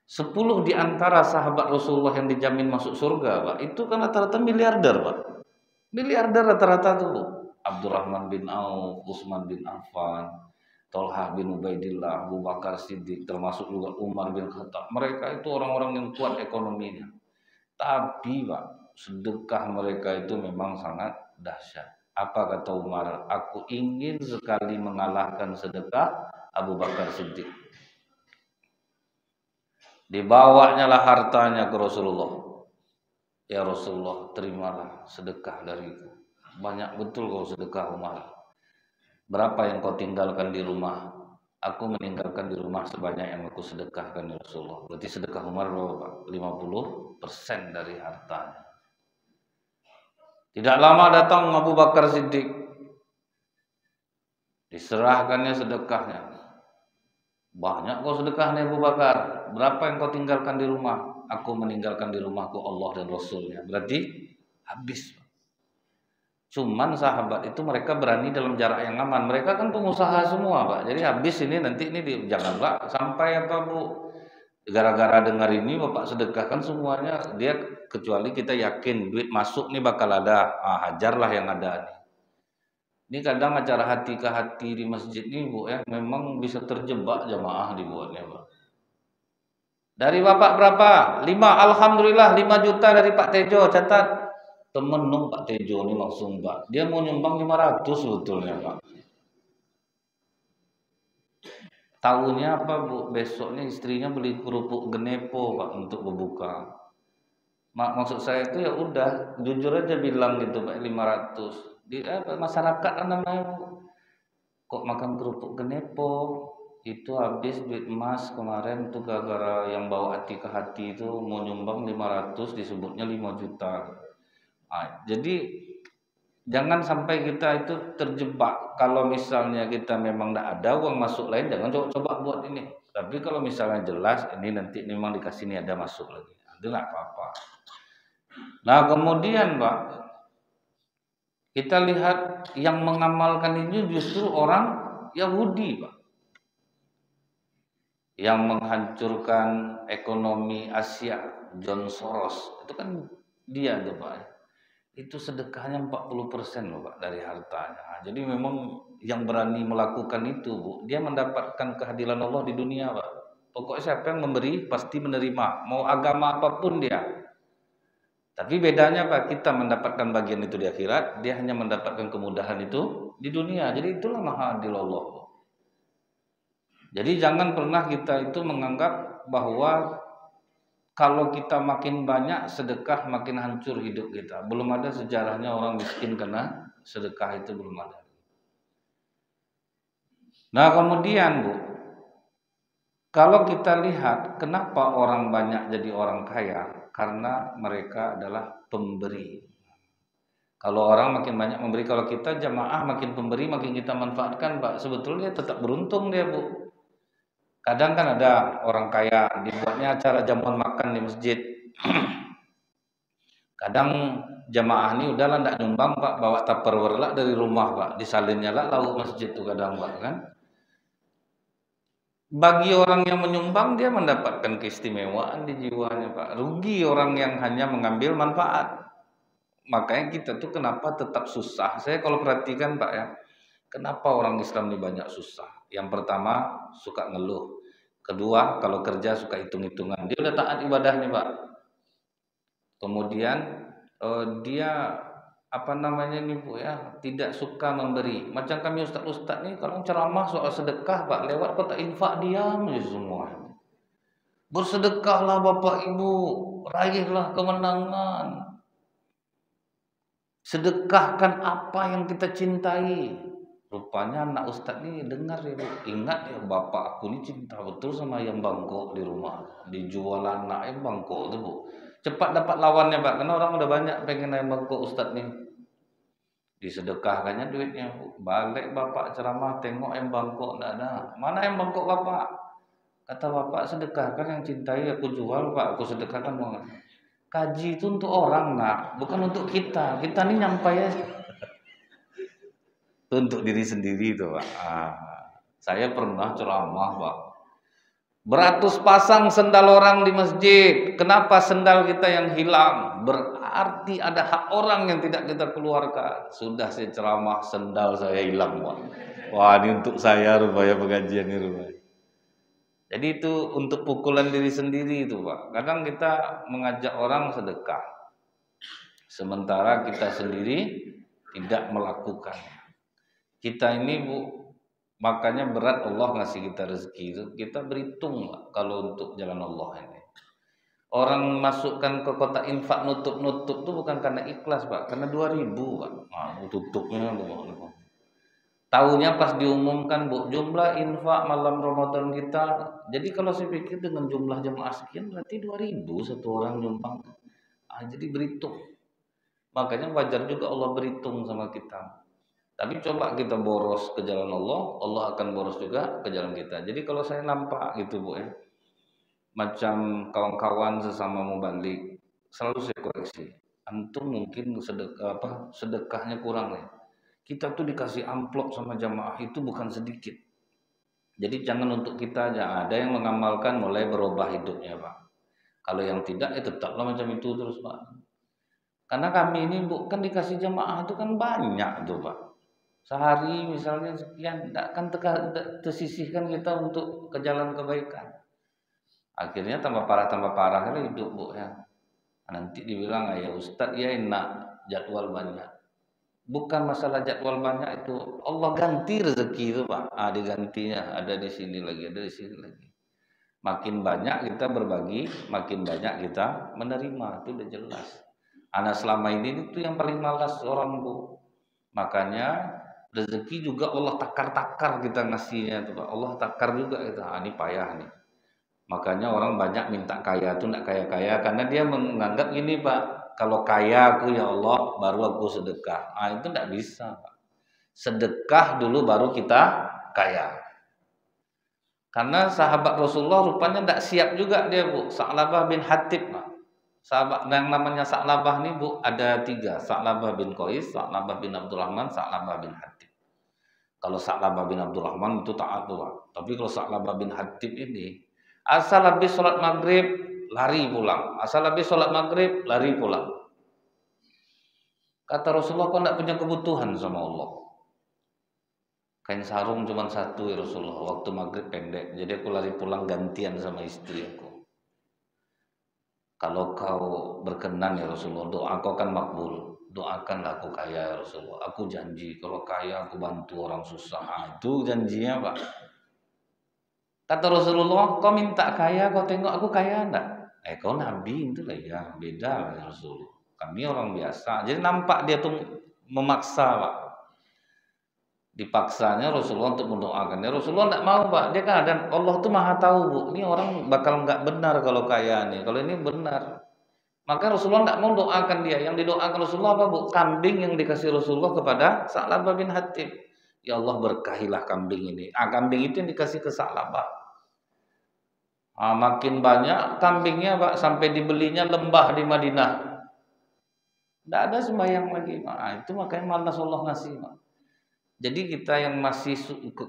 10 di antara sahabat Rasulullah yang dijamin masuk surga Pak, itu kan rata-rata miliarder Pak. Miliarder rata-rata tuh Bu. Abdurrahman bin Auf, Utsman bin Affan, Thalhah bin Ubaidillah, Abu Bakar Siddiq, termasuk juga Umar bin Khattab. Mereka itu orang-orang yang kuat ekonominya. Tapi Pak, sedekah mereka itu memang sangat dahsyat. Apa kata Umar? Aku ingin sekali mengalahkan sedekah Abu Bakar Siddiq. Dibawanya lah hartanya ke Rasulullah. Ya Rasulullah, terimalah sedekah dariku. Banyak betul kau sedekah Umar. Berapa yang kau tinggalkan di rumah? Aku meninggalkan di rumah sebanyak yang aku sedekahkan ya Rasulullah. Berarti sedekah Umar berapa? 50% dari hartanya. Tidak lama datang Abu Bakar Siddiq. Diserahkannya sedekahnya. Banyak kau sedekahnya Abu Bakar. Berapa yang kau tinggalkan di rumah? Aku meninggalkan di rumahku Allah dan Rasulnya. Berarti habis. Cuman sahabat itu mereka berani dalam jarak yang aman. Mereka kan pengusaha semua Pak. Jadi habis ini nanti ini jangan Pak. Sampai apa Bu? Gara-gara dengar ini Bapak sedekahkan semuanya. Dia kecuali kita yakin duit masuk nih bakal ada. Hajarlah yang ada nih. Ini kadang acara hati ke hati di masjid ini Bu ya. Memang bisa terjebak jamaah dibuatnya Pak. Dari Bapak berapa? 5. Alhamdulillah 5 juta dari Pak Tejo. Catat. Temen dong Pak Tejo ini langsung Pak. Dia mau nyumbang 500 sebetulnya Pak. Tahunya apa Bu? Besoknya istrinya beli kerupuk genepo Pak untuk berbuka. Maksud saya itu ya udah jujur aja bilang gitu Pak 500. Di masyarakat kan namanya Bu. Kok makan kerupuk genepo? Itu habis duit emas kemarin tuh gara-gara yang bawa hati ke hati itu mau nyumbang 500 disebutnya 5 juta. Jadi jangan sampai kita itu terjebak. Kalau misalnya kita memang tidak ada uang masuk lain, jangan coba-coba buat ini. Tapi kalau misalnya jelas ini nanti memang dikasih ini ada masuk lagi, itu nggak apa-apa. Nah kemudian Pak, kita lihat yang mengamalkan ini justru orang Yahudi Pak, yang menghancurkan ekonomi Asia, John Soros itu kan dia tuh Pak. Itu sedekahnya 40% loh Pak dari hartanya. Jadi memang yang berani melakukan itu Bu, dia mendapatkan kehadiran Allah di dunia Pak. Pokoknya siapa yang memberi pasti menerima, mau agama apapun dia. Tapi bedanya Pak, kita mendapatkan bagian itu di akhirat, dia hanya mendapatkan kemudahan itu di dunia. Jadi itulah maha adil Allah. Jadi jangan pernah kita itu menganggap bahwa kalau kita makin banyak sedekah makin hancur hidup kita. Belum ada sejarahnya orang miskin karena sedekah itu belum ada. Nah kemudian Bu, kalau kita lihat kenapa orang banyak jadi orang kaya, karena mereka adalah pemberi. Kalau orang makin banyak memberi, kalau kita jamaah makin pemberi makin kita manfaatkan Pak. Sebetulnya tetap beruntung dia Bu. Kadang kan ada orang kaya dibuatnya acara jamuan makan di masjid. Kadang jamaah ini udahlah ndak nyumbang Pak, bawa tupperware lah dari rumah Pak, disalinnya lah lauk masjid tuh kadang Pak kan. Bagi orang yang menyumbang dia mendapatkan keistimewaan di jiwanya Pak. Rugi orang yang hanya mengambil manfaat. Makanya kita tuh kenapa tetap susah. Saya kalau perhatikan Pak ya, kenapa orang Islam ini banyak susah. Yang pertama suka ngeluh. Kedua, kalau kerja suka hitung-hitungan. Dia udah taat ibadahnya Pak. Kemudian dia apa namanya nih Bu ya, tidak suka memberi. Macam kami ustaz-ustaz nih kalau ceramah soal sedekah Pak, lewat kotak infak diam aja semua. Bersedekahlah Bapak Ibu, raihlah kemenangan. Sedekahkan apa yang kita cintai. Rupanya anak ustadz ini dengar ya Bu. Ingat ya bapak aku ini cinta betul sama ayam bangkok di rumah. Dijual anak ayam bangkok tuh Bu. Cepat dapat lawannya Pak, karena orang udah banyak pengen ayam bangkok ustadz nih. Disedekahkannya duitnya Bu. Balik bapak ceramah tengok ayam bangkok enggak ada. Mana ayam bangkok bapak? Kata bapak, sedekahkan yang cintai aku jual Pak, aku sedekahkan banget. Kaji itu untuk orang Nak, bukan untuk kita. Kita ini nyampai aja. Untuk diri sendiri itu Pak. Saya pernah ceramah Pak. Beratus pasang sendal orang di masjid. Kenapa sendal kita yang hilang? berarti ada hak orang yang tidak kita keluarkan. Sudah saya ceramah, sendal saya hilang, Pak. Wah, ini untuk saya rupanya pengajian ini rupanya. Jadi itu untuk pukulan diri sendiri itu, Pak. Kadang kita mengajak orang sedekah, sementara kita sendiri tidak melakukannya. Kita ini, Bu, makanya berat Allah ngasih kita rezeki itu. Kita berhitung, Pak, kalau untuk jalan Allah ini. Orang masukkan ke kotak infak nutup-nutup itu bukan karena ikhlas, Pak, karena 2.000, Pak. Nah, tutupnya tahunya pas diumumkan, Bu, jumlah infak malam Ramadan kita. Jadi kalau saya pikir dengan jumlah jemaah sekian berarti 2.000 satu orang nyumbang. Jadi berhitung. Makanya wajar juga Allah berhitung sama kita. Tapi coba kita boros ke jalan Allah, Allah akan boros juga ke jalan kita. Jadi kalau saya nampak gitu, Bu, ya, macam kawan-kawan sesama mubalik, selalu saya koreksi. Antum mungkin sedekahnya kurang nih. Kita tuh dikasih amplop sama jamaah itu bukan sedikit. Jadi jangan untuk kita aja. Ada yang mengamalkan mulai berubah hidupnya, Pak. Kalau yang tidak, tetaplah macam itu terus, Pak. Karena kami ini, Bu, kan dikasih jamaah itu kan banyak tuh, Pak. Sehari misalnya sekian, tidak kan tersisihkan kita untuk ke jalan kebaikan. Akhirnya tambah parah kan hidup, Bu, ya. Nanti dibilang, ya Ustadz ya enak jadwal banyak. Bukan masalah jadwal banyak itu, Allah ganti rezeki itu, Pak. Digantinya ada di sini lagi, ada di sini lagi. Makin banyak kita berbagi, makin banyak kita menerima, itu udah jelas. Anak selama ini itu yang paling malas orang, Bu. Makanya rezeki juga Allah takar-takar kita ngasihnya tuh, Pak. Allah takar juga kita. Ini payah nih. Makanya orang banyak minta kaya itu enggak kaya-kaya karena dia menganggap gini, Pak. Kalau kaya aku ya Allah baru aku sedekah. Itu enggak bisa, Pak. Sedekah dulu baru kita kaya. Karena sahabat Rasulullah rupanya enggak siap juga dia, Bu. Sa'labah bin Hatib, Pak. Sahabat yang namanya Sa'labah ini, Bu, ada 3. Sa'labah bin Qais, Sa'labah bin Abdurrahman, Sa'labah bin Hatib. Kalau Sa'labah bin Abdurrahman itu taat tuh, Pak. Tapi kalau Sa'labah bin Hatib ini asal habis sholat maghrib lari pulang, asal habis sholat maghrib lari pulang. Kata Rasulullah, kau tidak punya kebutuhan sama Allah. Kain sarung cuma 1 ya Rasulullah, waktu maghrib pendek, jadi aku lari pulang gantian sama istri aku. Kalau kau berkenan ya Rasulullah, doa kau kan makbul, doakanlah aku kaya ya Rasulullah. Aku janji kalau kaya aku bantu orang susah. Itu janjinya, Pak. Kata Rasulullah, kau minta kaya, kau tengok aku kaya enggak? Kau nabi itu lah ya, beda ya Rasulullah. Kami orang biasa. Jadi nampak dia tuh memaksa, Pak. Dipaksanya Rasulullah untuk mendoakannya. Rasulullah enggak mau, Pak. Dia kan ada, Allah tuh maha tahu, Bu. Ini orang bakal enggak benar kalau kaya nih. Kalau ini benar. Maka Rasulullah enggak mau doakan dia. Yang didoakan Rasulullah apa, Bu? Kambing yang dikasih Rasulullah kepada Sa'labah bin Hatib. Ya Allah berkahilah kambing ini. Kambing itu yang dikasih ke Sa'labah. Makin banyak kambingnya, Pak, sampai dibelinya lembah di Madinah. Tidak ada sembahyang lagi, Pak. Itu makanya malas Allah ngasih, Pak. Jadi kita yang masih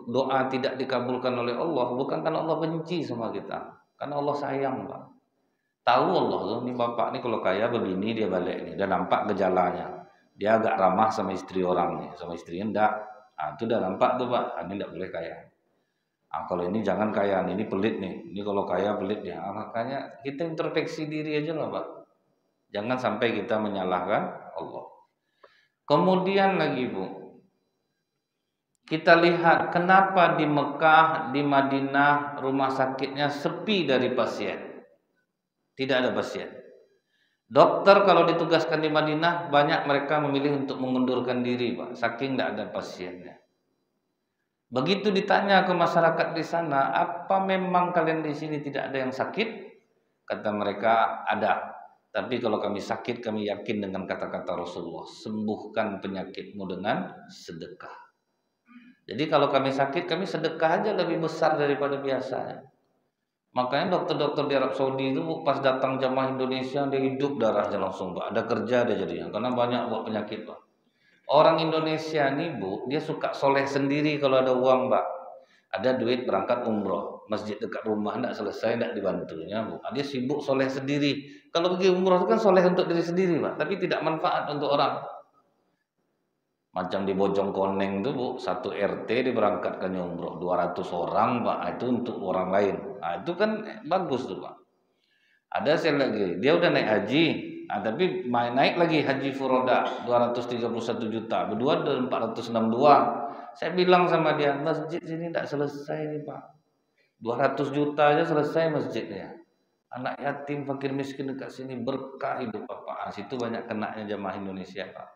doa tidak dikabulkan oleh Allah bukan karena Allah benci sama kita, karena Allah sayang, Pak. Tahu Allah tuh, ini bapak ini kalau kaya begini dia balik nih, dia nampak gejalanya. Dia agak ramah sama istri orang nih, sama istrinya enggak. Itu udah nampak tuh, Pak. Ini enggak boleh kaya. Kalau ini jangan kaya, ini pelit nih. Ini kalau kaya pelit ya. Makanya kita introspeksi diri aja lah, Pak. Jangan sampai kita menyalahkan Allah. Kemudian lagi, Bu, kita lihat kenapa di Mekah, di Madinah rumah sakitnya sepi dari pasien. Tidak ada pasien. Dokter kalau ditugaskan di Madinah banyak mereka memilih untuk mengundurkan diri, Pak. Saking tidak ada pasiennya. Begitu ditanya ke masyarakat di sana, apa memang kalian di sini tidak ada yang sakit? Kata mereka, ada. Tapi kalau kami sakit, kami yakin dengan kata-kata Rasulullah, sembuhkan penyakitmu dengan sedekah. Jadi kalau kami sakit, kami sedekah aja lebih besar daripada biasanya. Makanya dokter-dokter di Arab Saudi itu pas datang jamaah Indonesia, dia hidup darahnya langsung, Pak. Ada kerja dia jadinya, karena banyak buat penyakit, Pak. Orang Indonesia nih, Bu, dia suka soleh sendiri kalau ada uang, Pak. Ada duit berangkat umroh, masjid dekat rumah tidak selesai, tidak dibantunya, Bu. Dia sibuk soleh sendiri. Kalau pergi umroh itu kan soleh untuk diri sendiri, Pak, tapi tidak manfaat untuk orang. Macam di Bojongkoneng itu, Bu, satu RT diberangkatkan umroh 200 orang, Pak. Itu untuk orang lain. Nah, itu kan bagus tuh, Pak. Ada saya lagi, dia udah naik haji, tapi naik lagi haji furoda 231 juta, berdua 462. Saya bilang sama dia, masjid sini tidak selesai nih Pak, 200 juta aja selesai masjidnya. Anak yatim, fakir miskin dekat sini berkah hidup Bapak. Situ banyak kenanya jamaah Indonesia Pak.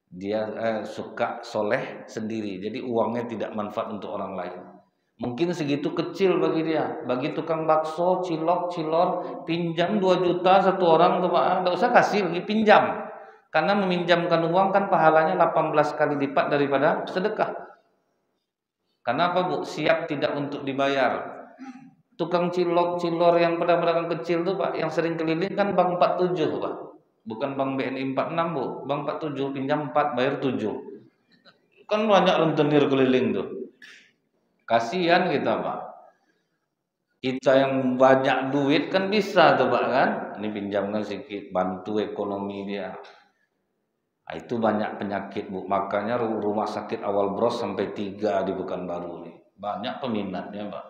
Dia suka soleh sendiri, jadi uangnya tidak manfaat untuk orang lain. Mungkin segitu kecil bagi dia. Bagi tukang bakso, cilok, cilor, pinjam 2 juta satu orang tuh Pak, enggak usah kasih lagi, pinjam. Karena meminjamkan uang kan pahalanya 18 kali lipat daripada sedekah. Karena apa, Bu? Siap tidak untuk dibayar. Tukang cilok, cilor yang pedagang kecil tuh Pak, yang sering keliling kan Bank 47 Pak. Bukan Bank BNI 46 Bu, Bank 47, pinjam 4 bayar 7. Kan banyak rentenir keliling tuh. Kasihan kita Pak. Kita yang banyak duit kan bisa tuh Pak kan. Ini pinjamkan sedikit, bantu ekonomi dia. Nah, itu banyak penyakit Bu. Makanya rumah sakit awal bros sampai 3 di Pekanbaru nih. Banyak peminatnya Pak.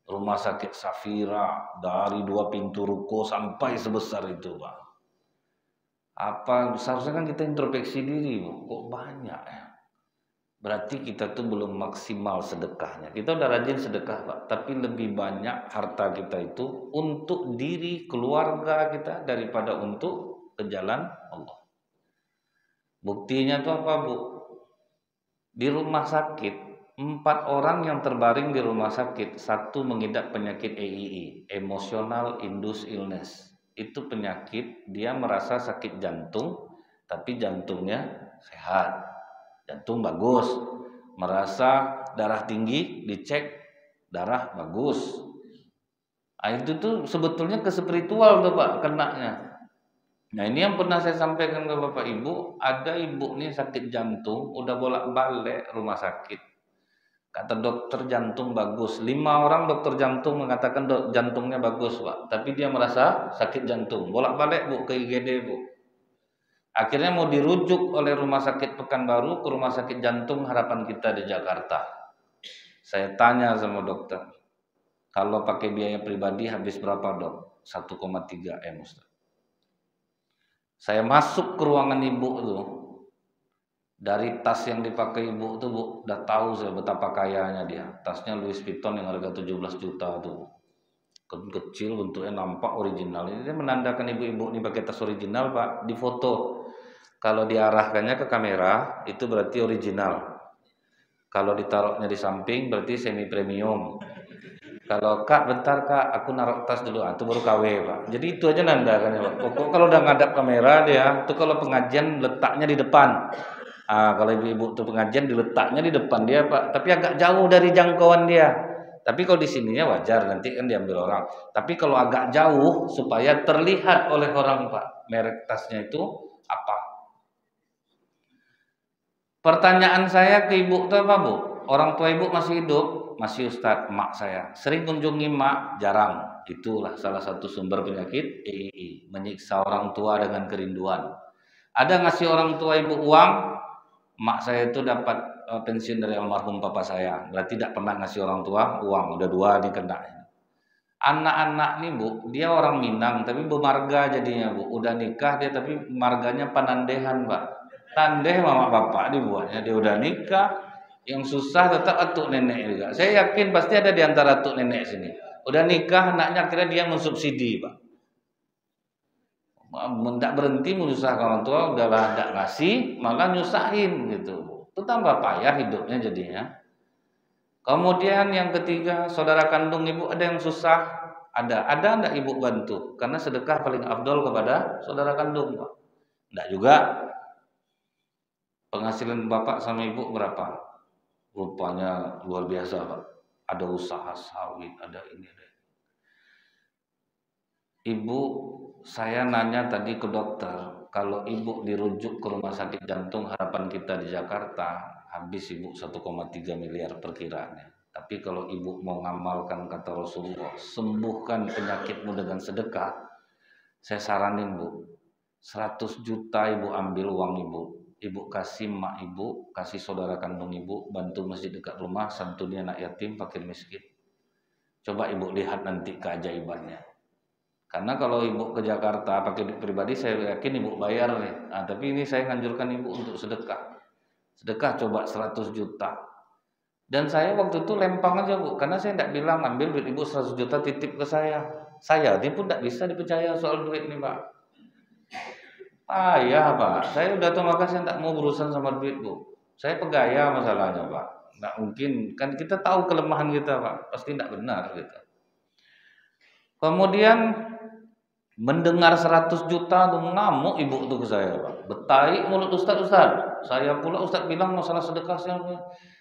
Rumah sakit Safira dari 2 pintu ruko sampai sebesar itu Pak. Apa seharusnya kan kita introspeksi diri Bu. Kok banyak ya? Berarti kita tuh belum maksimal sedekahnya. Kita udah rajin sedekah Pak, tapi lebih banyak harta kita itu untuk diri keluarga kita daripada untuk ke jalan Allah. Buktinya tuh apa Bu? Di rumah sakit 4 orang yang terbaring di rumah sakit, 1 mengidap penyakit EII, emotional induced illness. Itu penyakit dia merasa sakit jantung, tapi jantungnya sehat. Jantung bagus, merasa darah tinggi, dicek darah bagus. Nah, itu tuh sebetulnya ke spiritual tuh Pak kenanya. Nah, ini yang pernah saya sampaikan ke Bapak Ibu, ada ibu nih sakit jantung, udah bolak-balik rumah sakit. Kata dokter jantung bagus, 5 orang dokter jantung mengatakan jantungnya bagus Pak, tapi dia merasa sakit jantung, bolak-balik Bu ke IGD Bu. Akhirnya mau dirujuk oleh rumah sakit Pekanbaru ke rumah sakit jantung Harapan Kita di Jakarta. Saya tanya sama dokter, kalau pakai biaya pribadi habis berapa Dok? 1,3 M Ustaz. Saya masuk ke ruangan ibu tuh, dari tas yang dipakai ibu tuh Bu, udah tahu saya betapa kayanya dia. Tasnya Louis Vuitton yang harga 17 juta tuh, kecil bentuknya nampak original. Ini dia menandakan ibu-ibu ini pakai tas original Pak, di foto. Kalau diarahkannya ke kamera itu berarti original. Kalau ditaruhnya di samping berarti semi premium. Kalau Kak bentar Kak, aku naruh tas dulu, itu baru KW Pak. Jadi itu aja nandakannya Pak. Pokok kalau udah ngadap kamera dia, itu kalau pengajian letaknya di depan. Kalau ibu-ibu tuh pengajian diletaknya di depan dia Pak, tapi agak jauh dari jangkauan dia. Tapi kalau di sininya wajar, nanti kan diambil orang. Tapi kalau agak jauh supaya terlihat oleh orang Pak, merek tasnya itu apa? Pertanyaan saya ke ibu itu apa Bu? Orang tua ibu masih hidup? Masih Ustadz, emak saya. Sering kunjungi emak? Jarang. Itulah salah satu sumber penyakit EII. Menyiksa orang tua dengan kerinduan. Ada ngasih orang tua ibu uang? Emak saya itu dapat pensiun dari almarhum papa saya. Berarti tidak pernah ngasih orang tua uang. Udah 2 nih kena. Anak-anak nih Bu, dia orang Minang tapi bermarga jadinya Bu. Udah nikah dia tapi marganya Panandehan Pak. Tandeh mama bapak dibuatnya, dia udah nikah. Yang susah tetap atuk nenek juga. Saya yakin pasti ada di antara atuk nenek sini. Udah nikah anaknya akhirnya dia mensubsidi Pak. Tidak berhenti menyusahkan orang tua, udahlah tidak ngasih, malah nyusahin gitu. Itu tambah payah hidupnya jadinya. Kemudian yang ketiga, saudara kandung ibu ada yang susah, ada enggak ibu bantu? Karena sedekah paling afdol kepada saudara kandung Pak. Enggak juga. Penghasilan bapak sama ibu berapa? Rupanya luar biasa Pak. Ada usaha sawit, ada ini, ada ini. Ibu, saya nanya tadi ke dokter, kalau ibu dirujuk ke rumah sakit jantung Harapan Kita di Jakarta, habis ibu 1,3 miliar perkiraannya. Tapi Tapi kalau ibu mau ngamalkan kata Rasulullah, sembuhkan penyakitmu dengan sedekah, saya saranin bu, 100 juta ibu ambil uang ibu, ibu kasih mak ibu, kasih saudara kandung ibu, bantu masjid dekat rumah, santuni anak yatim, fakir miskin. Coba ibu lihat nanti keajaibannya. Karena kalau ibu ke Jakarta pakai duit pribadi, saya yakin ibu bayar nih. Nah, tapi ini saya nganjurkan ibu untuk sedekah. Sedekah coba 100 juta. Dan saya waktu itu lempang aja bu, karena saya tidak bilang ambil duit ibu 100 juta titip ke saya. Saya ini pun tidak bisa dipercaya soal duit nih pak. Ya pak, saya udah tahu maka saya tidak mau berurusan sama duit bu. Saya pegaya masalahnya pak. Nggak mungkin, kan kita tahu kelemahan kita pak, pasti tidak benar gitu. Kemudian mendengar 100 juta tuh ngamuk ibu tuh ke saya pak. Betai mulut Ustaz. Saya pula Ustaz bilang masalah sedekah saya.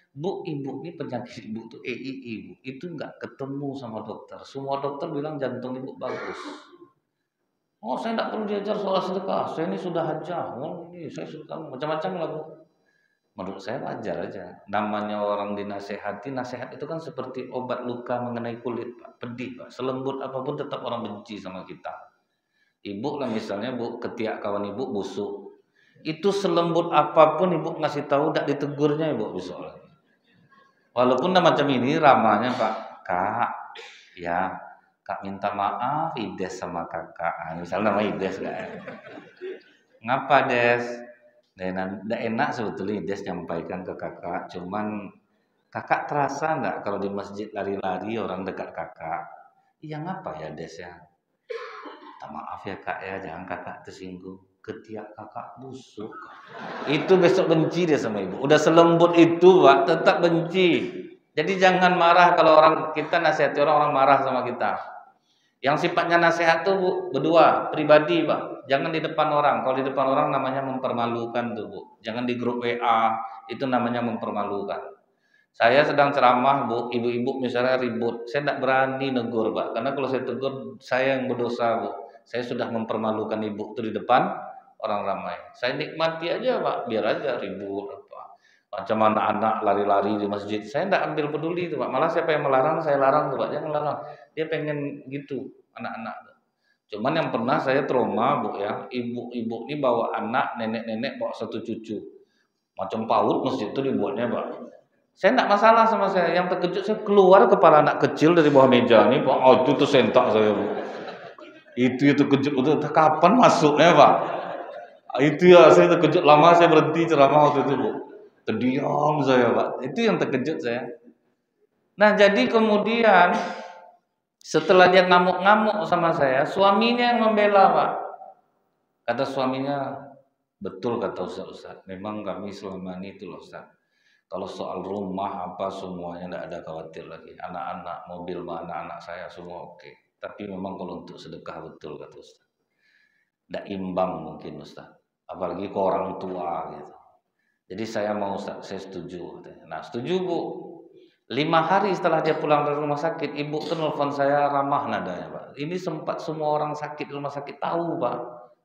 Bu, ibu ini penyakit ibu tuh EII bu, itu nggak ketemu sama dokter. Semua dokter bilang jantung ibu bagus. Oh, saya nggak perlu diajar soal sedekah. Saya ini sudah hajah. Oh, ini saya sudah macam-macam lah bu. Menurut saya wajar aja. Namanya orang dinasehati, nasihat itu kan seperti obat luka mengenai kulit pak, pedih pak. Selembut apapun tetap orang benci sama kita. Ibu lah misalnya bu, ketiak kawan ibu busuk. Itu selembut apapun ibu ngasih tahu, tidak ditegurnya ibu besok. Walaupun macam ini ramahnya pak, kak, ya kak minta maaf Ides sama kakak, misalnya nama Ides gak? Ngapa Des? Nggak enak sebetulnya Ides nyampaikan ke kakak, cuman kakak terasa nggak kalau di masjid lari-lari orang dekat kakak? Iya ngapa ya Des ya? Minta maaf ya kak ya, jangan kakak tersinggung. Ketiak kakak busuk. Itu besok benci dia sama ibu. Udah selembut itu pak, tetap benci. Jadi jangan marah kalau orang kita nasihati orang marah sama kita. Yang sifatnya nasihat tuh bu, berdua, pribadi pak. Jangan di depan orang. Kalau di depan orang namanya mempermalukan tuh bu. Jangan di grup WA, itu namanya mempermalukan. Saya sedang ceramah bu, ibu-ibu misalnya ribut, saya tidak berani negur pak. Karena kalau saya tegur, saya yang berdosa bu. Saya sudah mempermalukan ibu itu di depan orang ramai. Saya nikmati aja pak, biar aja ribut apa. Macam anak-anak lari-lari di masjid, saya tidak ambil peduli itu pak. Malah siapa yang melarang, saya larang tuh pak. Jangan larang. Dia pengen gitu anak-anak. Cuman yang pernah saya trauma bu ya, ibu-ibu ini bawa anak, nenek-nenek bawa satu cucu. Macam PAUD masjid itu dibuatnya pak. Saya tidak masalah sama saya. Yang terkejut saya keluar kepala anak kecil dari bawah meja ini pak. Oh itu tersentak saya bu. Itu terkejut itu kapan masuknya pak? Itu ya saya terkejut, lama saya berhenti ceramah waktu itu bu. Terdiam saya pak. Itu yang terkejut saya. Nah jadi kemudian setelah dia ngamuk-ngamuk sama saya, suaminya yang membela pak. Kata suaminya, betul kata Ustaz. Memang kami selama ini itu loh Ustaz. Kalau soal rumah apa semuanya tidak ada khawatir lagi. Anak-anak, mobil mana anak saya semua oke. Tapi memang kalau untuk sedekah betul kata Ustaz. Tidak imbang mungkin Ustaz. Apalagi ke orang tua gitu. Jadi saya mau Ustaz, saya setuju. Nah setuju bu. 5 hari setelah dia pulang dari rumah sakit, ibu tuh nelfon saya ramah nadanya pak. Ini sempat semua orang sakit di rumah sakit tahu pak.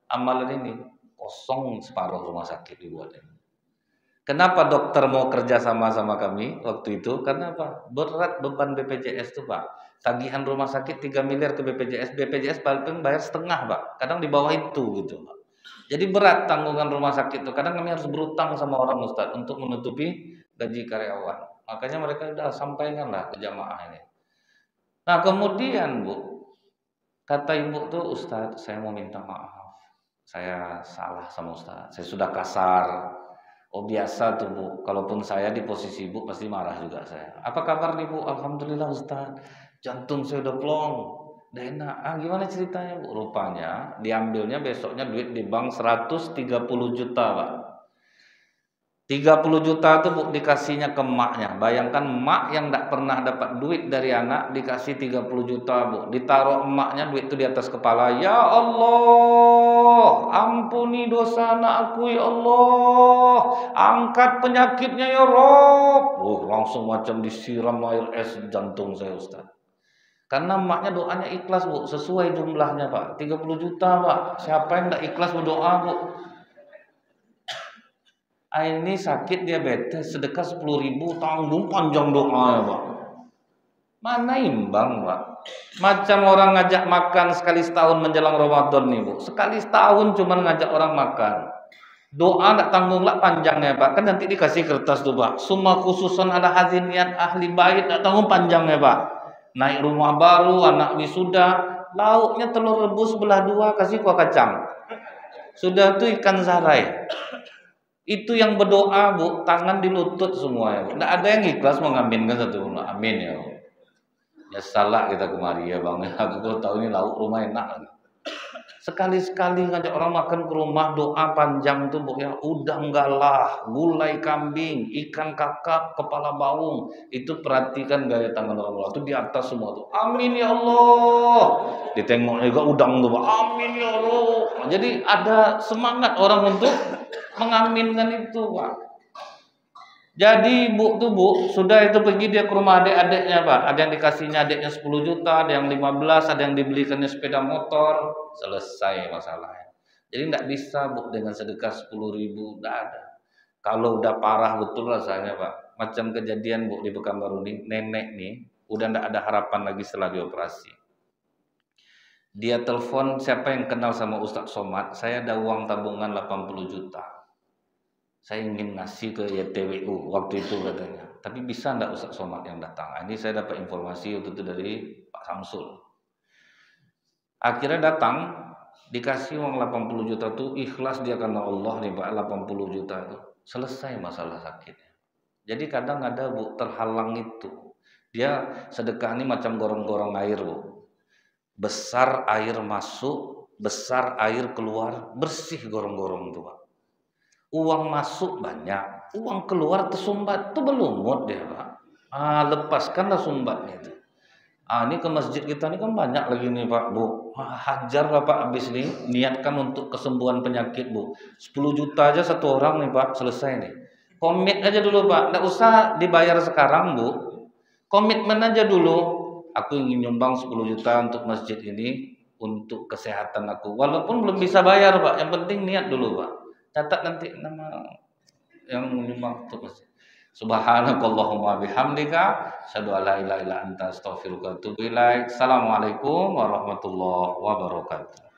Amalan ini kosong separuh rumah sakit dibuatnya. Kenapa dokter mau kerja sama kami waktu itu? Karena apa? Berat beban BPJS itu pak. Tagihan rumah sakit 3 miliar ke BPJS. BPJS paling bayar setengah pak. Kadang di bawah itu gitu pak. Jadi berat tanggungan rumah sakit itu. Kadang kami harus berutang sama orang Ustaz untuk menutupi gaji karyawan. Makanya mereka sudah sampaikanlah ke jamaah ini. Nah kemudian bu, kata ibu tuh Ustaz, saya mau minta maaf. Saya salah sama Ustaz. Saya sudah kasar. Oh biasa tuh bu, kalaupun saya di posisi ibu pasti marah juga saya. Apa kabar nih bu? Alhamdulillah Ustaz, jantung saya udah plong, udah enak. Gimana ceritanya bu? Rupanya diambilnya besoknya duit di bank 130 juta pak. 30 juta itu bu dikasihnya ke emaknya. Bayangkan emak yang tidak pernah dapat duit dari anak dikasih 30 juta bu. Ditaruh emaknya duit itu di atas kepala. Ya Allah, ampuni dosa anakku ya Allah. Angkat penyakitnya ya Rob. Langsung macam disiram air es jantung saya Ustaz. Karena emaknya doanya ikhlas bu, sesuai jumlahnya pak. 30 juta pak. Siapa yang tidak ikhlas berdoa bu? Ini sakit diabetes, sedekah 10.000, tanggung panjang doa ya pak. Mana imbang, Pak? Macam orang ngajak makan sekali setahun menjelang Ramadan nih, Bu. Sekali setahun cuma ngajak orang makan. Doa tak tanggung lah panjangnya, Pak. Kan nanti dikasih kertas tuh, Pak. Summa khususan ala haziniat ahli bait tak tanggung panjangnya, Pak. Naik rumah baru, anak wisuda, lauknya telur rebus belah dua, kasih kuah kacang. Sudah tuh ikan sarai. Itu yang berdoa, Bu, tangan di lutut semua ya, Bu. Nggak ada yang ikhlas mengaminkan satu. Amin ya, Bu. Ya salah kita kemari ya, Bang. Aku kalau tahu ini lauk rumah enak. Sekali-sekali ngajak orang makan ke rumah, doa panjang tuh, Bu, ya. Udang galah, gulai kambing, ikan kakap, kepala baung. Itu perhatikan gaya tangan orang itu di atas semua tuh. Amin ya Allah. Ditengok juga udang tuh, Pak. Amin ya Allah. Jadi ada semangat orang untuk mengaminkan itu, Pak. Jadi Bu tuh, Bu, sudah itu pergi dia ke rumah adik-adiknya, Pak. Ada yang dikasihnya adiknya 10 juta, ada yang 15, ada yang dibelikannya sepeda motor. Selesai masalahnya. Jadi tidak bisa, Bu, dengan sedekah 10.000, tidak ada. Kalau udah parah betul rasanya, Pak. Macam kejadian, Bu, di Pekanbaru nih, nenek nih udah tidak ada harapan lagi setelah dioperasi. Dia telepon, siapa yang kenal sama Ustadz Somad, saya ada uang tabungan 80 juta. Saya ingin ngasih ke YTWU waktu itu katanya. Tapi bisa enggak Ustadz Somad yang datang? Ini saya dapat informasi waktu itu dari Pak Samsul. Akhirnya datang, dikasih uang 80 juta tuh, ikhlas dia karena Allah nih Pak, 80 juta itu. Selesai masalah sakitnya. Jadi kadang ada, Bu, terhalang itu. Dia sedekah ini macam gorong-gorong air, Bu. Besar air masuk, besar air keluar, bersih gorong-gorong itu, Pak. Uang masuk banyak, uang keluar tersumbat, itu belumut dia, Pak. Lepaskanlah sumbatnya itu. Ini ke masjid kita ini kan banyak lagi nih, Pak, Bu. Hajar Bapak habis nih, niatkan untuk kesembuhan penyakit, Bu. 10 juta aja satu orang nih, Pak, selesai nih. Komit aja dulu, Pak. Nggak usah dibayar sekarang, Bu. Komitmen aja dulu. Aku ingin nyumbang 10 juta untuk masjid ini untuk kesehatan aku. Walaupun belum bisa bayar, Pak. Yang penting niat dulu, Pak. Catat nanti nama yang menyumbang untuk masjid. Subhanakallahumma bihamdika asyhadu an la ilaha illa anta astaghfiruka wa atubu ilaik. Assalamualaikum warahmatullahi wabarakatuh.